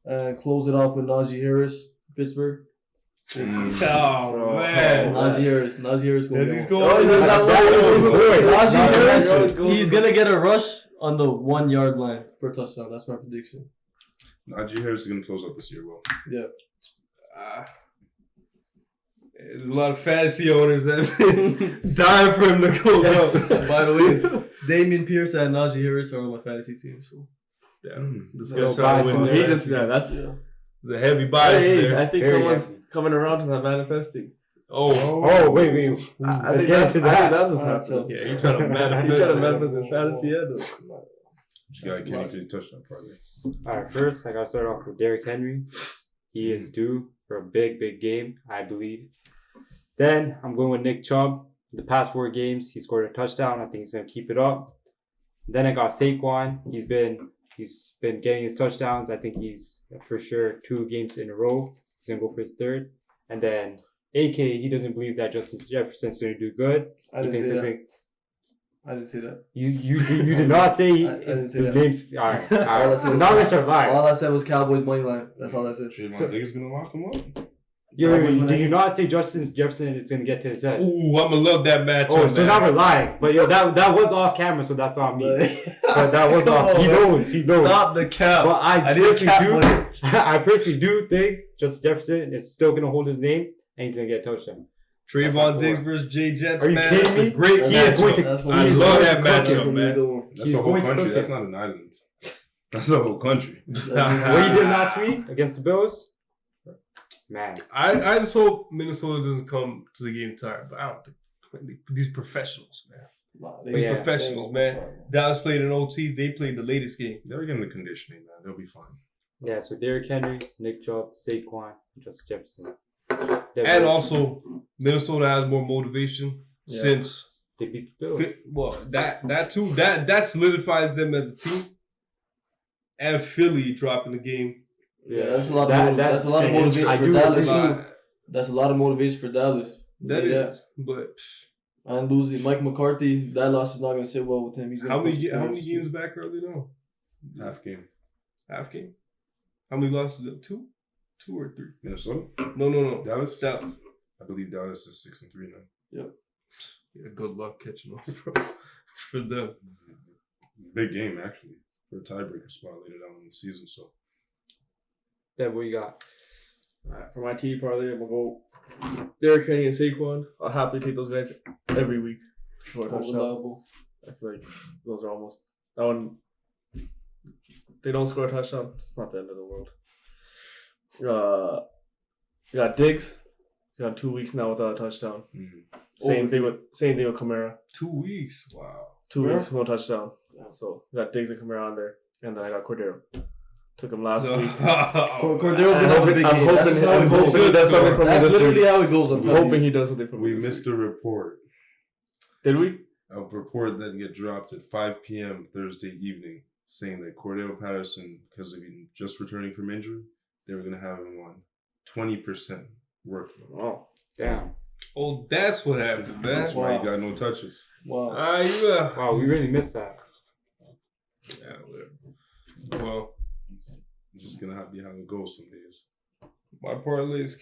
And close it off with Najee Harris, Pittsburgh. Oh, man. Najee Harris going to He's get going. Najee Harris, he's going to get a rush on the 1 yard line for a touchdown. That's my prediction. Najee Harris is going to close out this year well. Yeah. There's a lot of fantasy owners that have been dying for him to close out. By the way, Damian Pierce and Najee Harris are on my fantasy team. So, this guy's trying to win. He just, that's There's a heavy bias there. I think someone's coming around to that manifesting. Oh, wait. I think Let's get into that. that's what's happening. Yeah, you trying to manifest in fantasy, yeah. You got Kenny for your touchdown parlay. All right, first I gotta start off with Derrick Henry. He is due for a big game, I believe. Then I'm going with Nick Chubb. The past 4 games, he scored a touchdown. I think he's gonna keep it up. Then I got Saquon. He's been getting his touchdowns. I think he's for sure 2 games in a row. He's gonna go for his 3rd. And then AK, he doesn't believe that Justin Jefferson's gonna do good. I didn't say that. You did not say I didn't say the that. names. All right. So So now let's start lying. All I said was Cowboys money line. That's all I said. Trayvon Diggs gonna lock him up. Did you not say Justin Jefferson is gonna get to his head? Ooh, I'm gonna love that matchup. Oh, so now we're lying. But that was off camera, so that's on me. But that was off. He knows. Stop the cap. But I personally do think Justin Jefferson is still gonna hold his name and he's gonna get a touchdown. Trayvon Diggs versus Jay Jets, Are you man. kidding That's a me? great He is going to. I love that matchup, man. That's He's the whole going to country. cook That's it. not an island. That's the whole country. What he did last week against the Bills, man. I just hope Minnesota doesn't come to the game tired, but I don't think these professionals, man. These professionals, man. Dallas played in OT. They played the latest game. They're getting the conditioning, man. They'll be fine. Yeah, so Derrick Henry, Nick Chubb, Saquon, Justin Jefferson. And also, Minnesota has more motivation since they beat the Bills. Well, that too. That solidifies them as a team. And Philly dropping the game. Yeah, that's a lot of that's a lot of motivation for Dallas too. That's a lot of motivation for Dallas. That is, but and losing Mike McCarthy, that loss is not going to sit well with him. He's how many games back early now? Half game. How many losses? 2 or 3? Minnesota? No. Dallas? I believe Dallas is 6-3 now. Yep. Yeah, good luck catching up for them. Big game, actually, for a tiebreaker spot later down in the season. So, Deb, what you got? All right, for my TV parlay, I'm going to go Derrick Henry and Saquon. I'll happily take those guys every week. For a touchdown. I feel like those are almost... That one, they don't score a touchdown, it's not the end of the world. You got Diggs. He's gone 2 weeks now without a touchdown. mm-hmm. Same thing with Kamara. 2 weeks. Wow. 2 weeks, no touchdown. So you got Diggs and Kamara on there, and then I got Cordero. Took him last week. Cordero's gonna have a big game. I'm hoping that's something from That's this literally week. how it goes. I'm hoping he does something for me. We missed a report. Did we? A report that get dropped at 5 p.m. Thursday evening saying that Cordero Patterson, because of him just returning from injury, they were going to have him on 20% workload. Oh, damn. Oh, that's what happened, man. That's why he got no touches. Wow. Wow, we really missed that. Yeah, whatever. Well, It's just going to be how it goes some days. my parlay is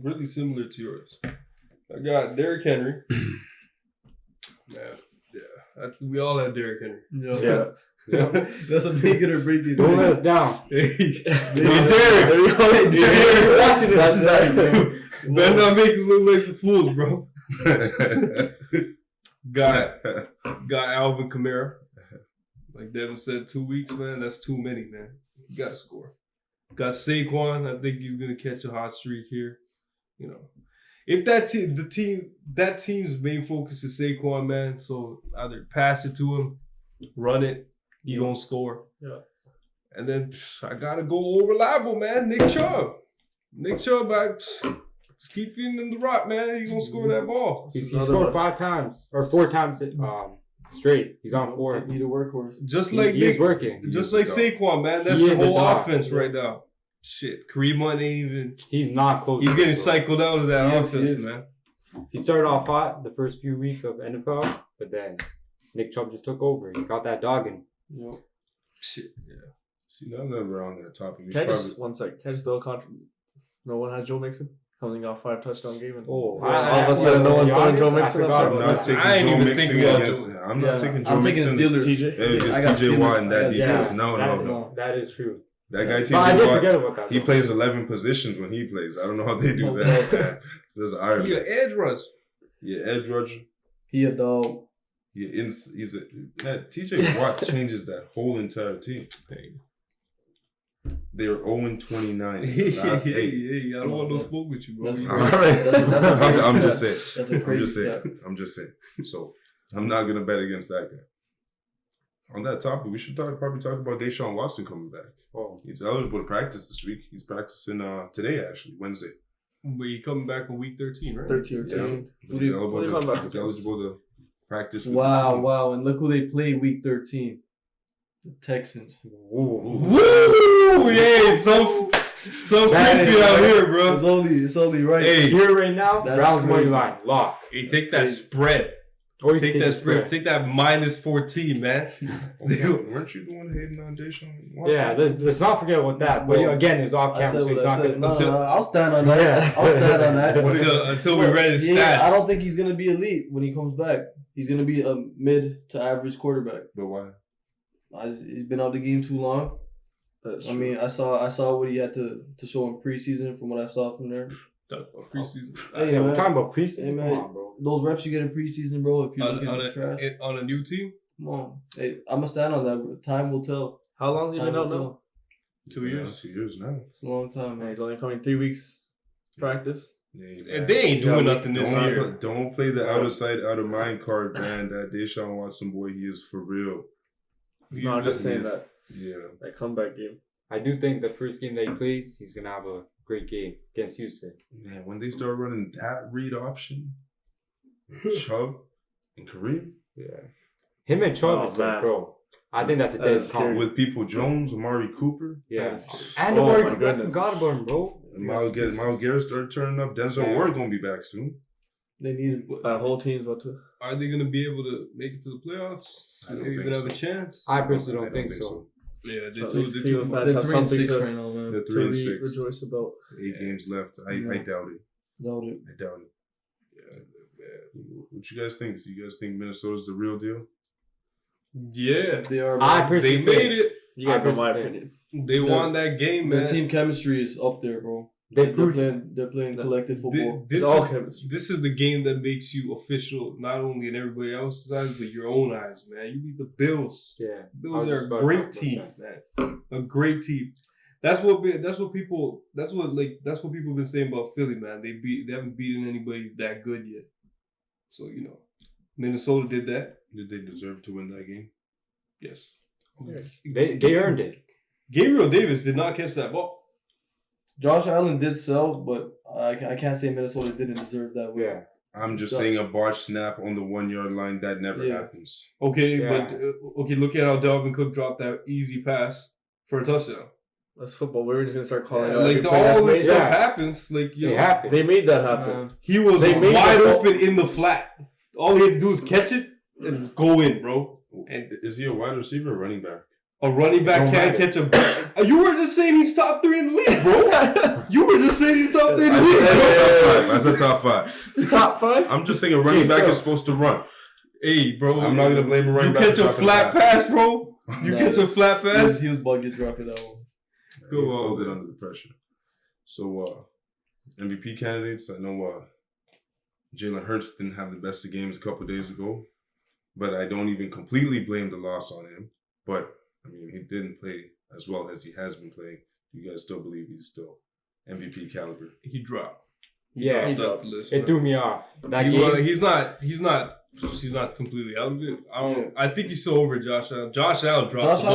really similar to yours. I got Derrick Henry. Man, yeah. We all have Derrick Henry. yeah. That's a make it or break it. Don't let us down. Derrick watching this. Better not make us look like some fools, bro. Got Alvin Kamara. Like Devin said, 2 weeks, man. That's too many, man. You got to score. Got Saquon. I think he's gonna catch a hot streak here. You know, if that team's main focus is Saquon, man. So either pass it to him, run it. He gonna score. Yeah. And then I gotta go all reliable, man. Nick Chubb, just keep feeding him the rock, man. He gonna score that ball. He scored 5 times or 4 times straight. He's on 4. Need a workhorse. Just like he is working. Just like Saquon, man. That's He the is a whole dog. offense right now. Shit, Kareem Hunt ain't even. He's not close. He's to getting it, bro. cycled out of that Yes, he offense, is. man. He started off hot the first few weeks of NFL, but then Nick Chubb just took over. He got that dog in. Yep. Shit, yeah. See, now that we're on that topic, we Can I should just, one sec, can I just throw a no one has Joe Mixon coming off 5 touchdown game. And Oh, all of a sudden no one's throwing Joe Mixon up I'm there. not taking I ain't Joe even Mixon thinking about against Joe. it. I'm not taking Joe I'm taking Mixon. Steelers. TJ. It was I just got TJ Watt in Steelers. that I got defense. Steelers. No. That is true. That guy But I did TJ forget Watt, about that. he plays 11 positions when he plays. I don't know how they do that. There's an Iron He Man. an edge rush. Yeah, edge rusher. He a dog. Yeah, TJ Watt changes that whole entire team. They're 0-29. Hey, I don't want no smoke with you, bro. That's You crazy. know? All right. That's a crazy I'm just stat. saying. That's a crazy stat. I'm just saying. So I'm not gonna bet against that guy. On that topic, we should probably talk about Deshaun Watson coming back. Oh, He's eligible to practice this week. He's practicing today, actually, Wednesday. But you coming back in week 13, right? 13 or Yeah. 13. He's eligible to practice. With the Wow, team. wow. And look who they play week 13. The Texans. Woo! Yeah, so creepy out here, bro. It's only right. Hey, here right now, That's Browns money crazy. line, lock. Hey, take that spread. Or you Take that spread. Take that minus 14, man. weren't you the one hating on Deshaun Watson? Yeah, let's not forget about that. But again, it was off I camera, said so what he's I not said. gonna. No, I'll stand on that. Yeah. I'll stand on that. Until we read his stats. I don't think he's going to be elite when he comes back. He's going to be a mid to average quarterback. But why? He's been out the game too long. I mean, I saw what he had to show in preseason from what I saw from there. Preseason. Hey, Yeah, man. we're talking about preseason. Hey, man. Come on, bro. Those reps you get in preseason, bro, if you look at the trash. On a new team? Come on. Hey, I'm going to stand on that. Time will tell. How long has he Time been will out now? tell. 2 years. 2 years now. It's a long time, Yeah, man. he's only coming 3 weeks practice. Yeah, And they ain't doing nothing this year. Don't play the out of sight, out of mind card, man. That Deshaun Watson boy, he is for real. No, I'm just saying Yes. that comeback game. I do think the first game that he plays, he's gonna have a great game against Houston. Man, when they start running that read option, Chubb and Kareem, Him and Chubb Oh, is like, man. bro. I think that's a That dead is scary. combo. with People Jones, Amari Cooper, Yeah. Yes. And Oh, Amari my Cooper, I goodness. forgot about him, bro. and Miles Garrett started turning up. Denzel Yeah. Ward gonna be back soon. They need That whole team's about to. Are they going to be able to make it to the playoffs? I Are don't they think even have a so. chance? I personally don't think so. Yeah, At they're least too Cleveland fans They're have 3 and something 6 to, right now, man. They're to 3 and 6. rejoice about. 8 games left. I doubt it. Doubt it. I doubt it. What you guys think? So you guys think Minnesota's the real deal? Yeah. They are. I man. They personally made it. You guys know my personally- opinion. They won that game, Their man. team chemistry is up there, bro. They proved They're playing collective football. This, It's all is, chemistry. this is the game that makes you official, not only in everybody else's eyes, but your own eyes, man. You beat the Bills. Yeah. I Bills was are just a about to great talk about team, that. man. A great team. That's what people have been saying about Philly, man. They haven't beaten anybody that good yet. So, Minnesota did that. Did they deserve to win that game? Yes. They earned it. Gabriel Davis did not catch that ball. Josh Allen did sell, but I can't say Minnesota didn't deserve that win. Yeah. I'm just saying a botched snap on the 1 yard line, that never Yeah. happens. Okay, Yeah. but look at how Dalvin Cook dropped that easy pass for a touchdown. That's football. We're just gonna start calling Yeah, out. like every play all that's this made. stuff Yeah. happens. Like It happened. They made that happen. he was They made wide the- open in the flat. All he had to do was catch it and just go in, bro. And Is he a wide receiver or running back? a running back Don't can't matter. catch a. You were just saying he's top 3 in the league, bro. You were just saying he's top 3 in the league, That's bro. a top five. That's a top 5. It's top 5. I'm just saying a running back is supposed to run. Hey, bro. I'm not gonna blame a running You back. catch for a dropping flat pass, bro. You Nah. catch a flat pass. He was bugging dropping that one. He folded under the pressure. So MVP candidates, I know Jalen Hurts didn't have the best of games a couple days ago, but I don't even completely blame the loss on him. But I mean, he didn't play as well as he has been playing. You guys still believe he's still MVP caliber? He dropped. Yeah. He dropped the list. It man. threw me off. That He- game. well, he's not completely out of it. I think he's still over Josh Allen. Josh Allen dropped. Josh the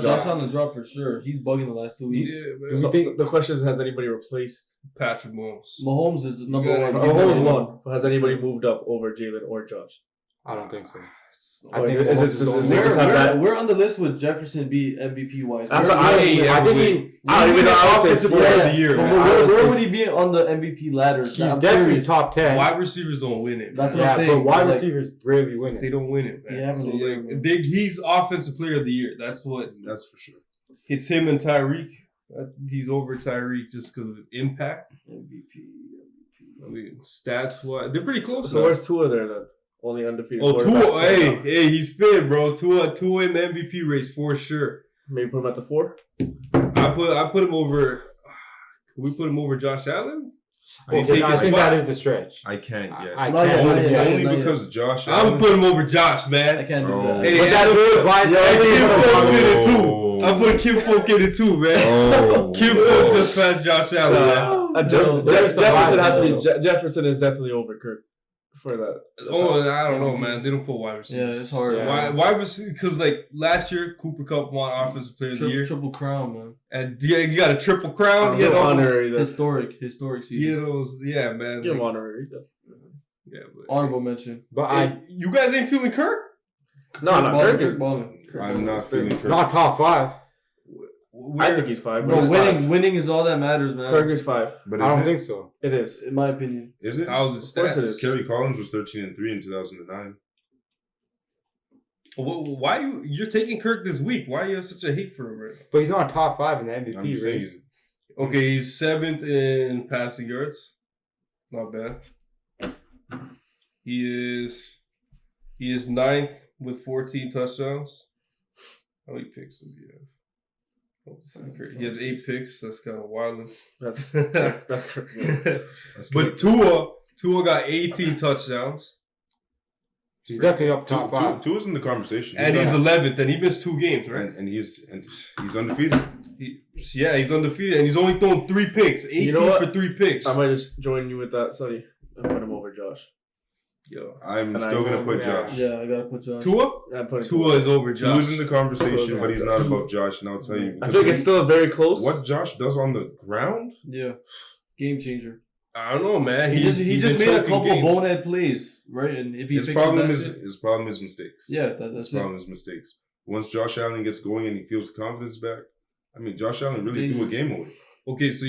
most. Allen dropped for sure. He's bugging the last 2 weeks. Yeah, Do man. we think the question is, has anybody replaced? Patrick Mahomes. Mahomes is number gotta- one. Mahomes won. But has anybody moved up over Jalen or Josh? I don't think so. Or I think is it- Mahomes is is it- the is only it- one. just have that- We're on the list with Jefferson beat MVP wise. That's Where- what I- where- I think he. I don't even know. I would say Offensive 4. player of the year, But man. where would he be on the MVP ladder? He's I'm definitely curious. top 10. Wide receivers don't win it. That's man. what I'm saying. But wide Like, receivers rarely win They it. don't win it, man. They haven't So, either, like, man. he's offensive player of the year. That's what. That's for sure. It's him and Tyreek. He's over Tyreek just because of his impact. MVP. I mean, stats wise, they're pretty close. So now. where's Tua there then? Only undefeated. Oh, quarterback. Tua! Hey, he's spin, bro. Tua in the MVP race for sure. Maybe put him at the 4. I put him over. Can we put him over Josh Allen? I Okay, I his think spot. that is a stretch. I can't yet. I Not yet, can't. not yet. Only because Josh I'm Allen. putting him over Josh, man. I can't do Oh. that. Hey, But that yeah, goes by yeah, everything yeah, else. folks in it too. I put Kim Folk in it too, man. Oh, Kim Folk just passed Josh Allen, man. Jefferson is definitely over Kirk for that. Oh, I don't know, man. They don't put wide receivers. Yeah, it's hard. Yeah. Wide receiver, because like last year, Cooper Kupp won Offensive Player of the Year. Triple crown, man. And you got a triple crown. Historic season. Yeah, man. Give him honorary. Yeah, but, honorable mention. But you guys ain't feeling Kirk? No, Kirk is balling. I'm not feeling Kirk. Not top 5. I think he's 5. No, winning is all that matters, man. Kirk is 5. But I don't think so. It is, in my opinion. Is it? How's it? Of course it is. Kerry Collins was 13-3 in 2009. Why you're taking Kirk this week? Why you have such a hate for him right now? But he's not top 5 in the MVP race. Okay, he's 7th in passing yards. Not bad. He is 9th with 14 touchdowns. How many picks does he have? He has 8 picks. That's kind of wild. That's correct. But Tua got 18 touchdowns. He's definitely up top 5. Tua's in the conversation. And he's 11th, and he missed 2 games, right? And he's undefeated. He's undefeated, and he's only thrown 3 picks. 18 for 3 picks. I might just join you with that, Sonny. I put him over Josh. I'm still going to put Josh. Yeah, I got to put Josh. Tua is over Josh. Tua's in the conversation, but he's not above Josh, and I'll tell you. I think it's still very close. What Josh does on the ground? Yeah. Game changer. I don't know, man. He just made a couple bonehead plays, right? And if he his problem is mistakes. Yeah, that's his problem is mistakes. Once Josh Allen gets going and he feels the confidence back, I mean, Josh Allen really threw a game away. Okay, so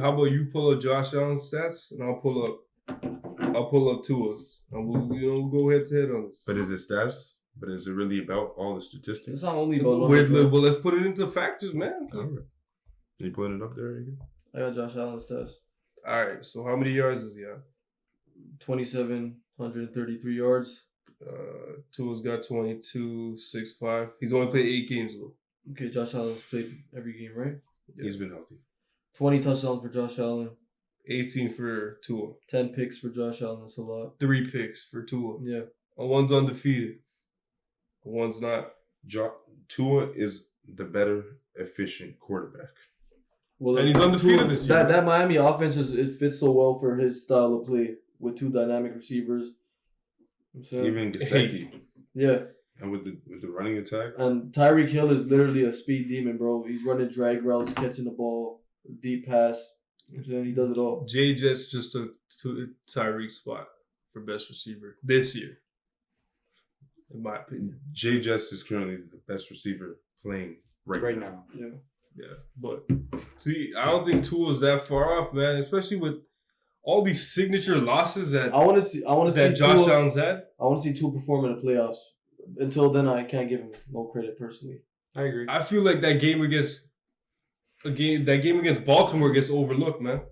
how about you pull up Josh Allen's stats, and I'll pull up Tua's, and we'll go head to head on this. But is it stats? But is it really about all the statistics? It's not only about well, let's put it into factors, man. All right. Are you putting it up there again? I got Josh Allen's stats. All right, so how many yards is he at? 2,733 yards. Tua's got 22.65. He's only played 8 games though. Okay, Josh Allen's played every game, right? Yeah. He's been healthy. 20 touchdowns for Josh Allen. 18 for Tua. 10 picks for Josh Allen. That's a lot. 3 picks for Tua. Yeah. One's undefeated. One's not. Tua is the better, efficient quarterback. Well, and he's undefeated this year. That Miami offense it fits so well for his style of play with 2 dynamic receivers. Even Gesicki. Yeah. And with the running attack. And Tyreek Hill is literally a speed demon, bro. He's running drag routes, catching the ball, deep pass. He does it all. Jay Jet's just a Tyreek spot for best receiver this year, in my opinion. Jay Jet's is currently the best receiver playing right now. Yeah, but see, I don't think Tua's that far off, man. Especially with all these signature losses that I want to see Josh Allen's had. I want to see Tua perform in the playoffs. Until then, I can't give him no credit personally. I agree. I feel like that game against Baltimore gets overlooked, man.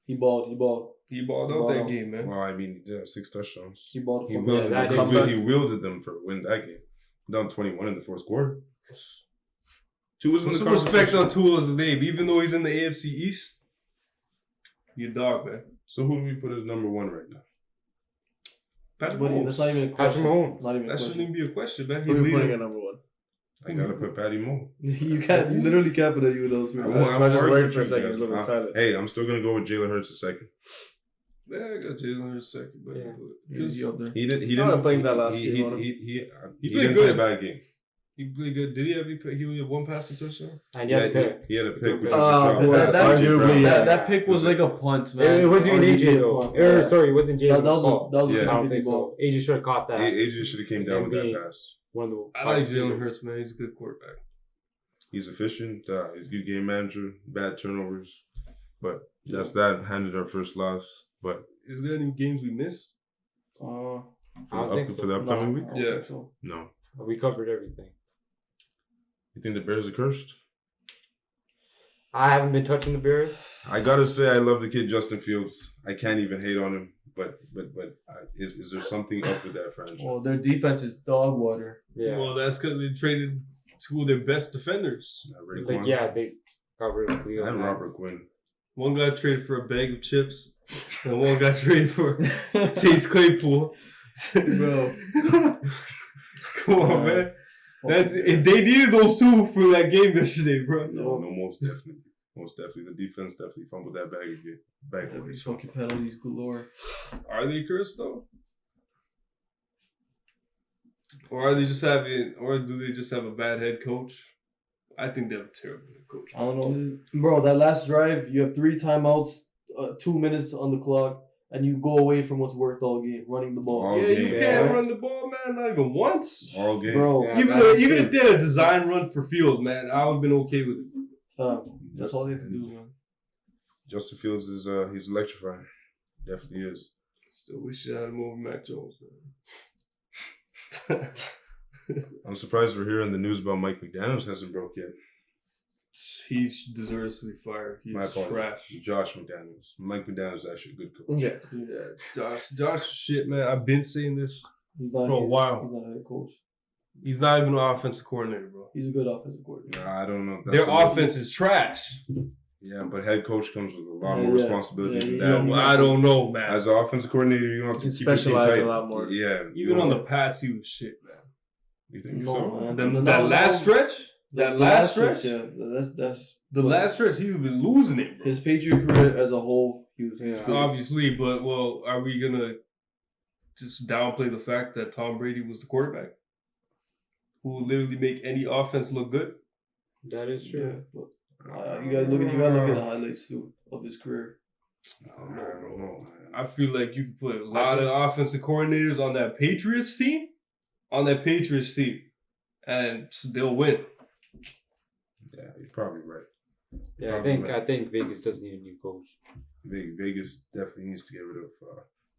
He balled out that game, man. Well, I mean, 6 touchdowns. He balled. He wielded them for win that game. Down 21 in the fourth quarter. Tua's in the some respect on Tua's name, even though he's in the AFC East. You dog, man. So who do we put as number 1 right now? Patrick Mahomes. That's not even a question. That shouldn't even be a question, man. Who are you putting at number 1? I gotta put Patty Moore. You literally can't put anyone else. I'm just worried for a second. He's looking silent. Hey, I'm still gonna go with Jalen Hurts a second. Yeah, I got Jalen Hurts second, but he didn't play that last game. He played good. Play a bad game. He played good. Did he have 1 passing touchdown? And he had a pick. He had a pick, which was that pick was like a punt, man. It wasn't even AJ though. Sorry, it wasn't Jalen. That was I don't think so. AJ should have caught that. AJ should have came down with that pass. I like Jalen Hurts, man. He's a good quarterback. He's efficient. He's a good game manager. Bad turnovers, but that's that. Handed our first loss. But is there any games we missed? I don't think so. For the upcoming week? Yeah. No. We covered everything. You think the Bears are cursed? I haven't been touching the Bears. I gotta say, I love the kid Justin Fields. I can't even hate on him. But is there something up with that franchise? Well, their defense is dog water. Yeah. Well, that's because they traded 2 of their best defenders. They got rid of Cleo and Robert Quinn. One guy traded for a bag of chips, and one guy traded for Chase Claypool. Bro, come on, man. That's if they needed those two for that game yesterday, bro. No, most definitely. Most definitely. The defense definitely fumbled that bag again. Every fucking penalties galore. Are they cursed though? Or do they just have a bad head coach? I think they have a terrible head coach. I don't know. Bro, that last drive, you have 3 timeouts, 2 minutes on the clock, and you go away from what's worked all game, running the ball. You can't run the ball, man, not even once. All game. Bro, even if they had a design run for Fields, man, I would have been okay with it. That's all they have to do, man. Justin Fields is he's electrifying. Definitely is. Still wish you had him over Mac Jones, man. I'm surprised we're hearing the news about Mike McDaniels hasn't broke yet. He deserves to be fired. He's trash. Josh McDaniels. Mike McDaniels is actually a good coach. Yeah. Josh, shit, man. I've been saying this for a while. He's not a head coach. He's not even an offensive coordinator, bro. He's a good offensive coordinator. Nah, I don't know. Their offense is trash. Yeah, but head coach comes with a lot more responsibility than that. I don't know, man. As an offensive coordinator, you have to keep your team tight. A lot more. Yeah. Even on the Pats, he was shit, man. You think so? Man. That last stretch? Yeah, that's the last stretch. He's been losing it, bro. His Patriot career as a whole, he was good. Obviously, but are we gonna just downplay the fact that Tom Brady was the quarterback who will literally make any offense look good? That is true. Yeah. You gotta look at the highlights too of his career. I don't know. I feel like you could put a lot of offensive coordinators on that Patriots team, and they'll win. Yeah, you're probably right. Yeah, I think Vegas does need a new coach. Vegas definitely needs to get rid of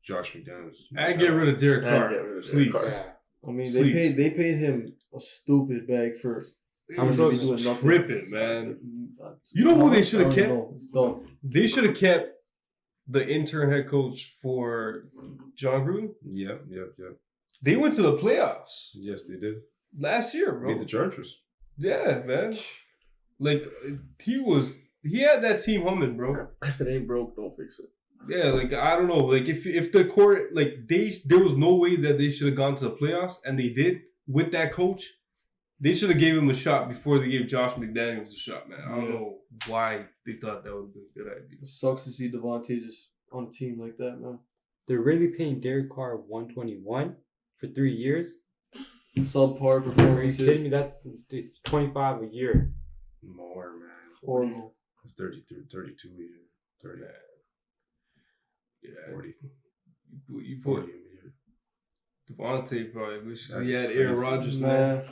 Josh McDaniels and get rid of Derek Carr, please. Yeah. I mean, they paid him a stupid bag for. How much was tripping, man? You know who they should have kept? It's dumb. They should have kept the intern head coach for John Gruden. Yep. They went to the playoffs. Yes, they did. Last year, bro. Beat the Chargers. Yeah, man. Like, he had that team humming, bro. If it ain't broke, don't fix it. Yeah, like, I don't know. Like, if the court, like, there was no way that they should have gone to the playoffs, and they did with that coach. They should have gave him a shot before they gave Josh McDaniels a shot, man. I don't know why they thought that would have been a good idea. It sucks to see Devontae just on a team like that, man. They're really paying Derek Carr $121 for 3 years. Subpar performances. Are you kidding me? It's $25 a year. More, man. Horrible. It's 32 a year. 30. Yeah. 40. You put 40 a year. Devontae probably wishes he had Aaron Rodgers, man.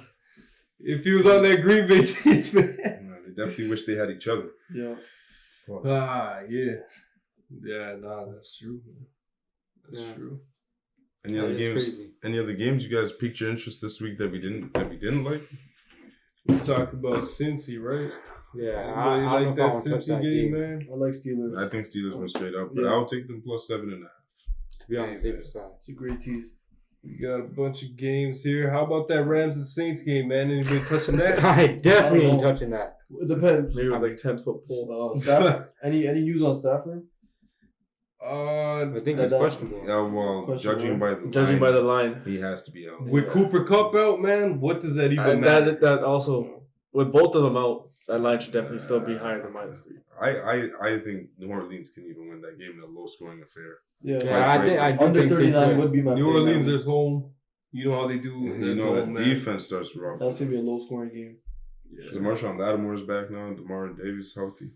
If he was on that Green Bay team, man. They definitely wish they had each other. Yeah. Yeah. Yeah, that's true, man. That's true. Any other games you guys piqued your interest this week that we didn't like? We talk about Cincy, right? Yeah, I like that Cincy game, man. I like Steelers. I think Steelers went straight up, but I'll take them plus 7.5. To be on the safer side. It's a great tease. We got a bunch of games here. How about that Rams and Saints game, man? Anybody touching that? I definitely ain't touching that. It depends. Maybe it was like 10-foot pole. Stafford? Any news on Stafford? I think he's questionable. Yeah, well, judging by the line, he has to be out. With Cooper Kupp out, man, what does that even matter? That also, with both of them out, that line should definitely still be higher than -3. I think New Orleans can even win that game in a low-scoring affair. Yeah, I under 39 would be my New Orleans is home. You know how they do. You know that defense starts rough. That's gonna be a low-scoring game. Yeah. Marshawn Lattimore's back now. DeMar Davis healthy.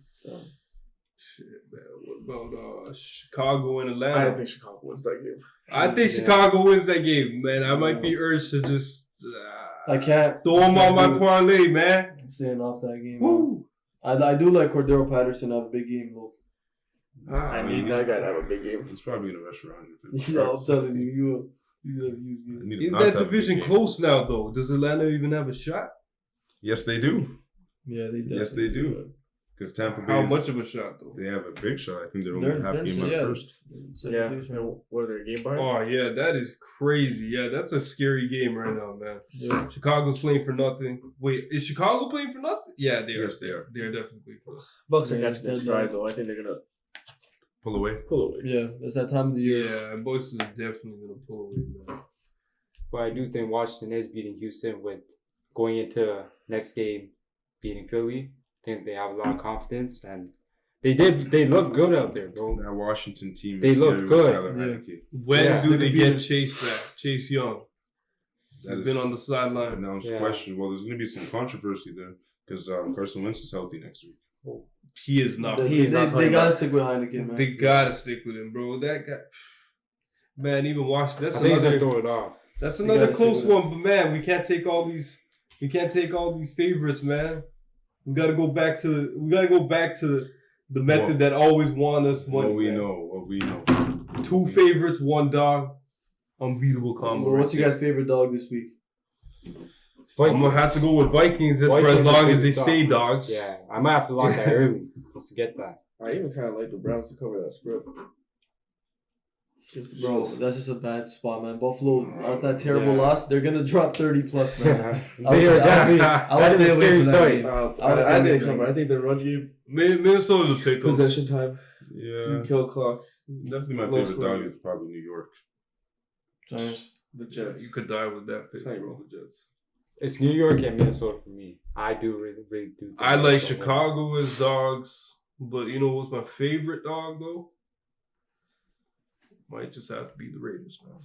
Shit, man. What about Chicago and Atlanta? I don't think Chicago wins that game. I think Chicago wins that game, man. I might be urged to just I can't throw them on my parlay, man. I'm staying off that game. I do like Cordero Patterson to have a big game though. I need that guy to have a big game. He's probably in a restaurant. Yeah, I'm telling you, is that division close now though? Does Atlanta even have a shot? Yes, they do. Yeah, they do. Yes, they do. Because Tampa Bay. How much of a shot though? They have a big shot. I think they're only half game out first. Yeah. What are their game by? Oh yeah, that is crazy. Yeah, that's a scary game right now, man. Yeah. Chicago's playing for nothing. Wait, is Chicago playing for nothing? Yeah, they are. Yes, they are. They're definitely playing for nothing. Bucks are catching their stride though. I think they're gonna pull away. Yeah, it's that time of the year. Yeah, Bucks is definitely gonna pull away, man. But I do think Washington is beating Houston with going into next game beating Philly. I think they have a lot of confidence, and they look good out there, bro. That Washington team. They look good. When do they get Chase back? Chase Young. He's been on the sideline. Now it's question. Well, there's going to be some controversy there because Carson Wentz is healthy next week. Oh, he is not. They gotta stick with Heineken, man. They gotta stick with him, bro. That guy, man. Even Washington. That's another throw it off. That's another close one, but man, we can't take all these. We can't take all these favorites, man. We gotta go back to. The method that always won us money. What we know. 2 favorites, 1 dog. Unbeatable combo. Well, what's your guys' favorite dog this week? I'm gonna have to go with Vikings for as long as they stay dogs. Yeah, I might have to lock that early. Let's get that. I even kind of like the Browns to cover that spread. Bro, that's just a bad spot, man. Buffalo, after that terrible loss, they're gonna drop 30 plus, man. I think the run game. Minnesota's a pick. Possession time. Yeah. Kill clock. Definitely my favorite dog is probably New York. Giants. The Jets. You could die with that pick, bro. The Jets. It's New York and Minnesota for me. I do really do. I like Chicago as dogs, but you know what's my favorite dog though? Might just have to be the Raiders, man.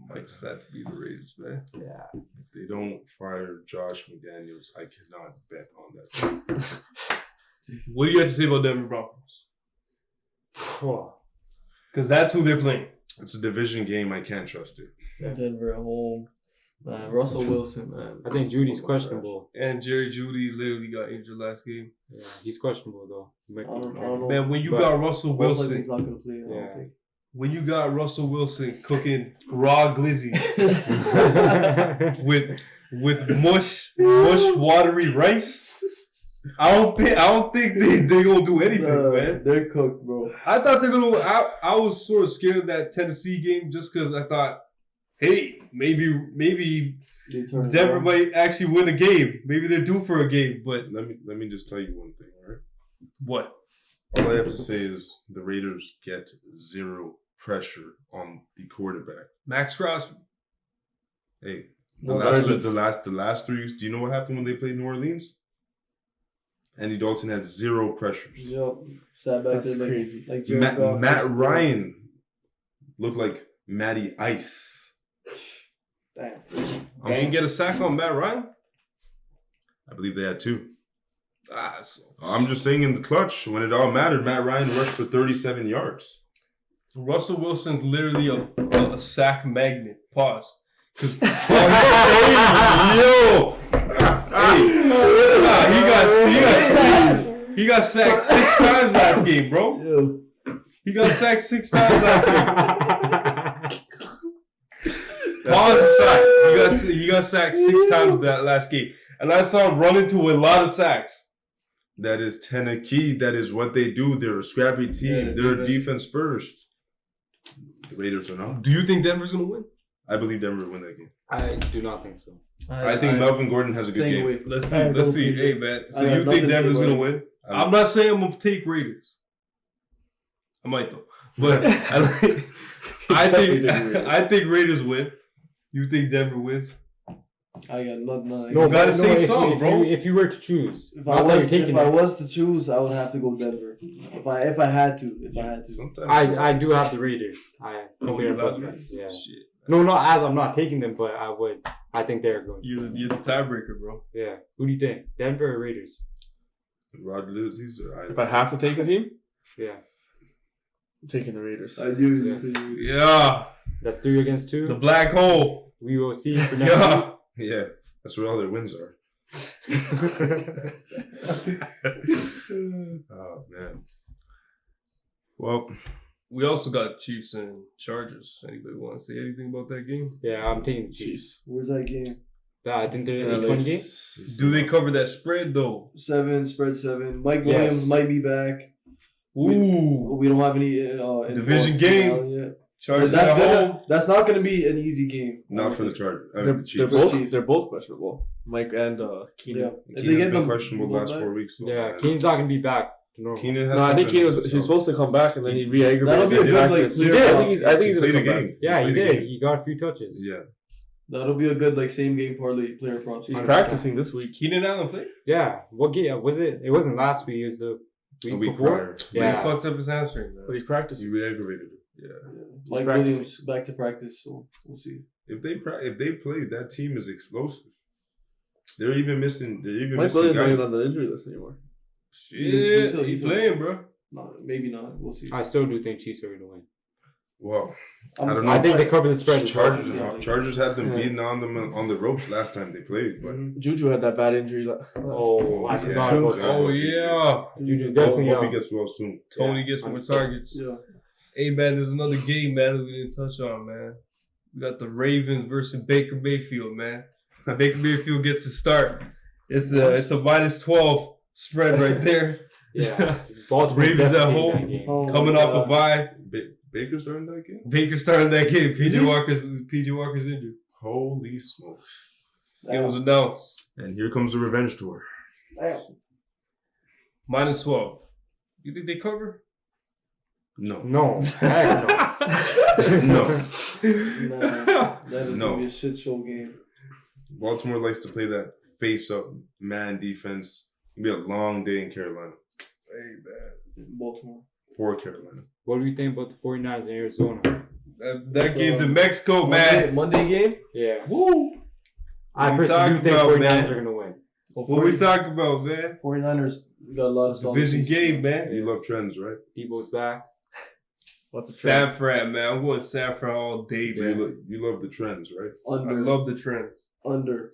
Might just have to be the Raiders, man. Yeah. If they don't fire Josh McDaniels, I cannot bet on that. What do you have to say about Denver Broncos? Because that's who they're playing. It's a division game. I can't trust it. Yeah. Denver at home. Russell Wilson, man. I think Judy's questionable. And Jerry Jeudy literally got injured last game. Yeah, he's questionable though. I don't know. Man, when you got Russell Wilson, he's not gonna play. I don't think. When you got Russell Wilson cooking raw glizzy with mush watery rice, I don't think they gonna do anything, man. They're cooked, bro. I thought they're gonna. I was sort of scared of that Tennessee game just because I thought, hey, maybe Denver might actually win a game. Maybe they're due for a game. But let me just tell you one thing, all right? What? All I have to say is the Raiders get zero pressure on the quarterback. Max Crosby. Hey, the last 3 weeks. Do you know what happened when they played New Orleans? Andy Dalton had zero pressures. Yep. Sat back That's there crazy. Like Matt Ryan looked like Matty Ice. Damn. They didn't get a sack on Matt Ryan? I believe they had 2. I'm just saying in the clutch, when it all mattered, Matt Ryan rushed for 37 yards. Russell Wilson's literally a sack magnet. Pause. He got sacked 6 times last game, bro. He got sacked 6 times last game. Pause aside. He got sacked 6 times that last game. And I saw him run into a lot of sacks. That is Tennessee. That is what they do. They're a scrappy team. They're defense first. The Raiders are not. Do you think Denver's going to win? I believe Denver will win that game. I do not think so. I think Melvin Gordon has a good game. Away. Let's see. Hey, man. So you think Denver's going to win? I'm not saying I'm going to take Raiders. I might, though. But I think Raiders win. You think Denver wins? I got nothing. You gotta say something, bro. If you were to choose, if I was to choose, I would have to go Denver. If I had to. I do have the Raiders. Yeah. Shit. No, as I'm not taking them, but I would. I think they're going. You're the tiebreaker, bro. Yeah. Who do you think? Denver or Raiders? Rod loses. If I have to take a team, yeah, I'm taking the Raiders. I do. Yeah. That's 3 against 2. The black hole. We will see for next week. Yeah, that's where all their wins are. Oh, man. Well, we also got Chiefs and Chargers. Anybody want to say anything about that game? Yeah, I'm taking the Chiefs. Where's that game? Yeah, I think they're 8-20 game. Do they cover that spread, though? 7, spread 7. Mike Williams might be back. Ooh. We don't have any division game yet. Chargers at home. That's not going to be an easy game. Not for the Chargers. The Chiefs. They're both questionable. Mike and Keenan. Yeah. If they get them questionable last 4 weeks. So yeah, Keenan's not going to be back. Keenan has I think he's supposed to come back and then he re-aggravated. That'll be a good I think he's in the game. Yeah, he did. He got a few touches. Yeah. That'll be a good same game parlay player props. He's practicing this week. Keenan Allen played? Yeah. What game was it? It wasn't last week. It was the week before. prior. Yeah. He fucked up his hamstring, man. But he's He practicing. re-aggravated it. Yeah. Mike Williams back to practice, so we'll see. If they play, that team is explosive. They're even missing. Mike Williams not even on the injury list anymore. Shit. He's playing, bro. No, maybe not. We'll see. I still do think Chiefs are going to win. Well, I don't know. I think they cover the spread. Chargers had them beating on them on the ropes last time they played, but Juju had that bad injury. Oh, I forgot about that. Oh, yeah. Juju's Hope definitely he gets well soon. Tony gets more targets. Yeah. Hey, man, there's another game, man, that we didn't touch on, man. We got the Ravens versus Baker Mayfield, man. Baker Mayfield gets to start. It's a minus 12 spread right there. Yeah. Baltimore Ravens at definitely home, in that game. Oh, coming off a bye. Baker starting that game? Baker starting that game. PJ Walker's injured. Holy smokes! It was announced. And here comes the revenge tour. Minus 12. You think they cover? No. No. Heck no. No. Nah, that is No. gonna be a shit show game. Baltimore likes to play that face-up man defense. It'll be a long day in Carolina. Hey, man. Baltimore. For Carolina. What do you think about the 49ers in Arizona? That game's in Mexico, man. Monday game? Yeah. Woo! I What we personally do think talking about, 49ers man? are going to win. What we talking about, man? 49ers got a lot of solid Division pieces. game, man. You love trends, right? Debo's back. What's the trend? San Fran, man. I'm going San Fran all day, man. You love the trends, right? I Under. love the trend. Under.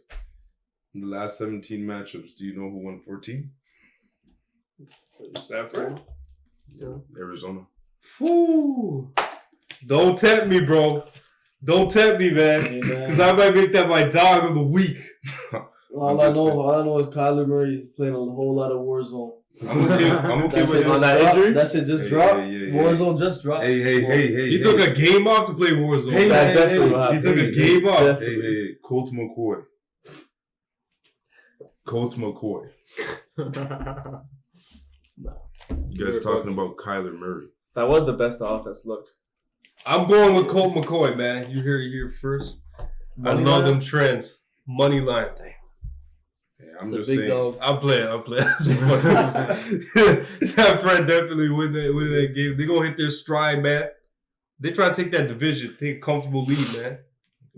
In the last 17 matchups, do you know who won 14? San Fran. Yeah. Arizona. Whew. Don't tempt me, bro. Don't tempt me, man. Hey, man. Because I might make that my dog of the week. All I know is Kyler Murray playing a whole lot of Warzone. I'm okay with on this. that injury? That shit just Hey, dropped. hey. Warzone just dropped. Hey. He took a game off to play Warzone. Hey, man. That's what happened. He took a game off. Hey. Colt McCoy. Colt McCoy. You guys talking about Kyler Murray. That was the best the offense looked. I'm going with Colt McCoy, man. You heard it here first. I love them trends. Money line. Hey, I'm It's a just big saying. dog. I'm playing. San Fran definitely win that game. They're going to hit their stride, man. They try to take that division, take a comfortable lead, man.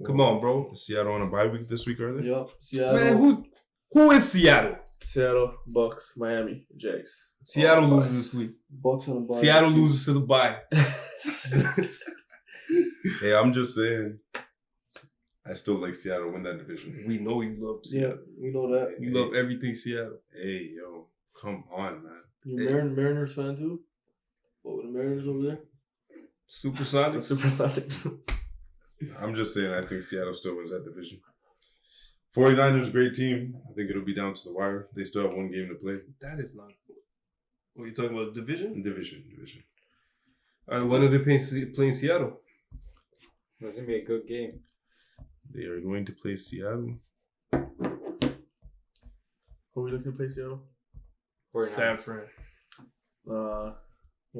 Come on, bro. Is Seattle on a bye week this week, are they? Yep. Seattle. Man, who is Seattle? Seattle, Bucks, Miami, Jags. Seattle loses this week. Bucks on the bye. Seattle loses to the bye. Hey, I'm just saying. I still like Seattle to win that division. We know you love Yeah, Seattle. we know that. You love everything Seattle. Hey, yo. Come on, man. You Mariners fan too? What were the Mariners over there? Supersonics. Supersonics. I'm just saying I think Seattle still wins that division. 49ers, great team. I think it'll be down to the wire. They still have one game to play. That is not. What are you talking about? Division? Division. All right, when are they playing Seattle? That's going to be a good game. They are going to play Seattle. Who are we looking to play Seattle? 49ers. San Fran. What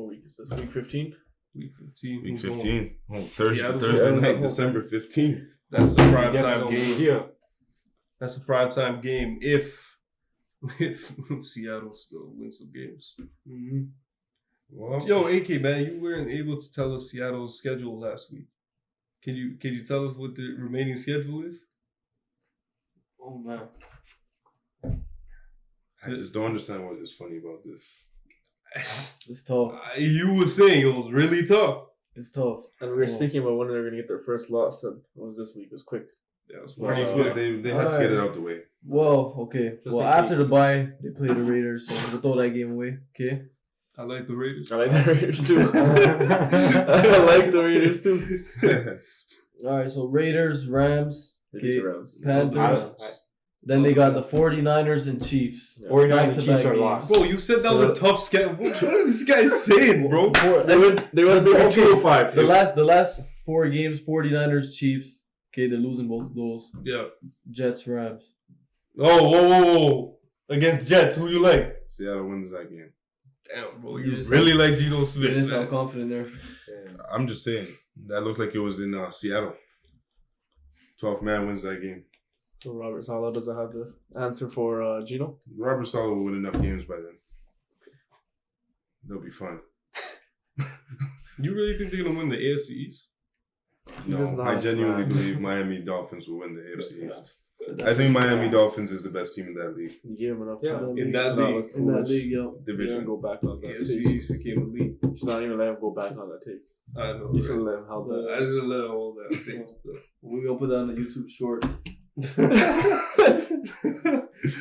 week is this? Week 15? Week 15. Week Who's going? 15. Oh, Thursday Seattle. night, December 15th. That's the prime Yeah, time no, game. yeah. That's the prime time game if Seattle still wins some games. Mm-hmm. Well, Yo, AK man, you weren't able to tell us Seattle's schedule last week. Can you tell us what the remaining schedule is? Oh man. I just don't understand what is funny about this. It's tough. You were saying it was really tough. It's tough. And we were Oh. speaking about when they were going to get their first loss, and it was this week. It was quick. Yeah, it was Wow. pretty But good. they had to get it out the way. Well, okay. Just Well, like after the bye, they play the Raiders, so we'll throw that game away. Okay. I like the Raiders. I like the Raiders too. I like the Raiders too. All right. So Raiders, Rams, They beat the okay, Rams. Panthers. I- Then they got the 49ers and Chiefs. Yeah. 49ers Back-to-back Chiefs are games. lost. Bro, you said that was a tough schedule. What is this guy saying, bro? They went big Okay, 205. The last 4 games, 49ers, Chiefs. Okay, they're losing both of those. Yeah. Jets, Rams. Oh, whoa. Against Jets, who you like? Seattle wins that game. Damn, bro, You you just really like Geno They Smith. didn't man. sound confident there. I'm just saying that looked like it was in Seattle. 12th man wins that game. So Robert Saleh doesn't have to answer for Gino. Robert Saleh will win enough games by then. They'll be fine. You really think they're gonna win the AFC East? No, I genuinely believe Miami Dolphins will win the AFC East. I think Miami Dolphins is the best team in that league. You gave him enough time. In that league. In that league, yo. Division. Go back on that. AFC East became elite. You should not even let him go back on that tape. I know. You should let him have that. I should let him hold that tape still. We're gonna put that on the YouTube shorts.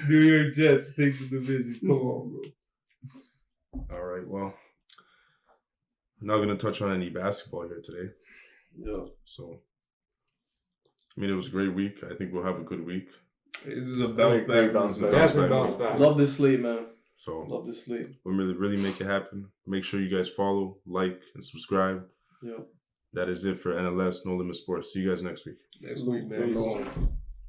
New York Jets take the division. Come on, bro. All right, well, we're not going to touch on any basketball here today. Yeah. So, I mean, it was a great week. I think we'll have a good week. This is a bounce back. Bounce back. Definitely bounce back. Love this slate, man. So, Love this slate. we'll really make it happen. Make sure you guys follow, like, and subscribe. Yeah. That is it for NLS No Limit Sports. See you guys next week. Next week, man.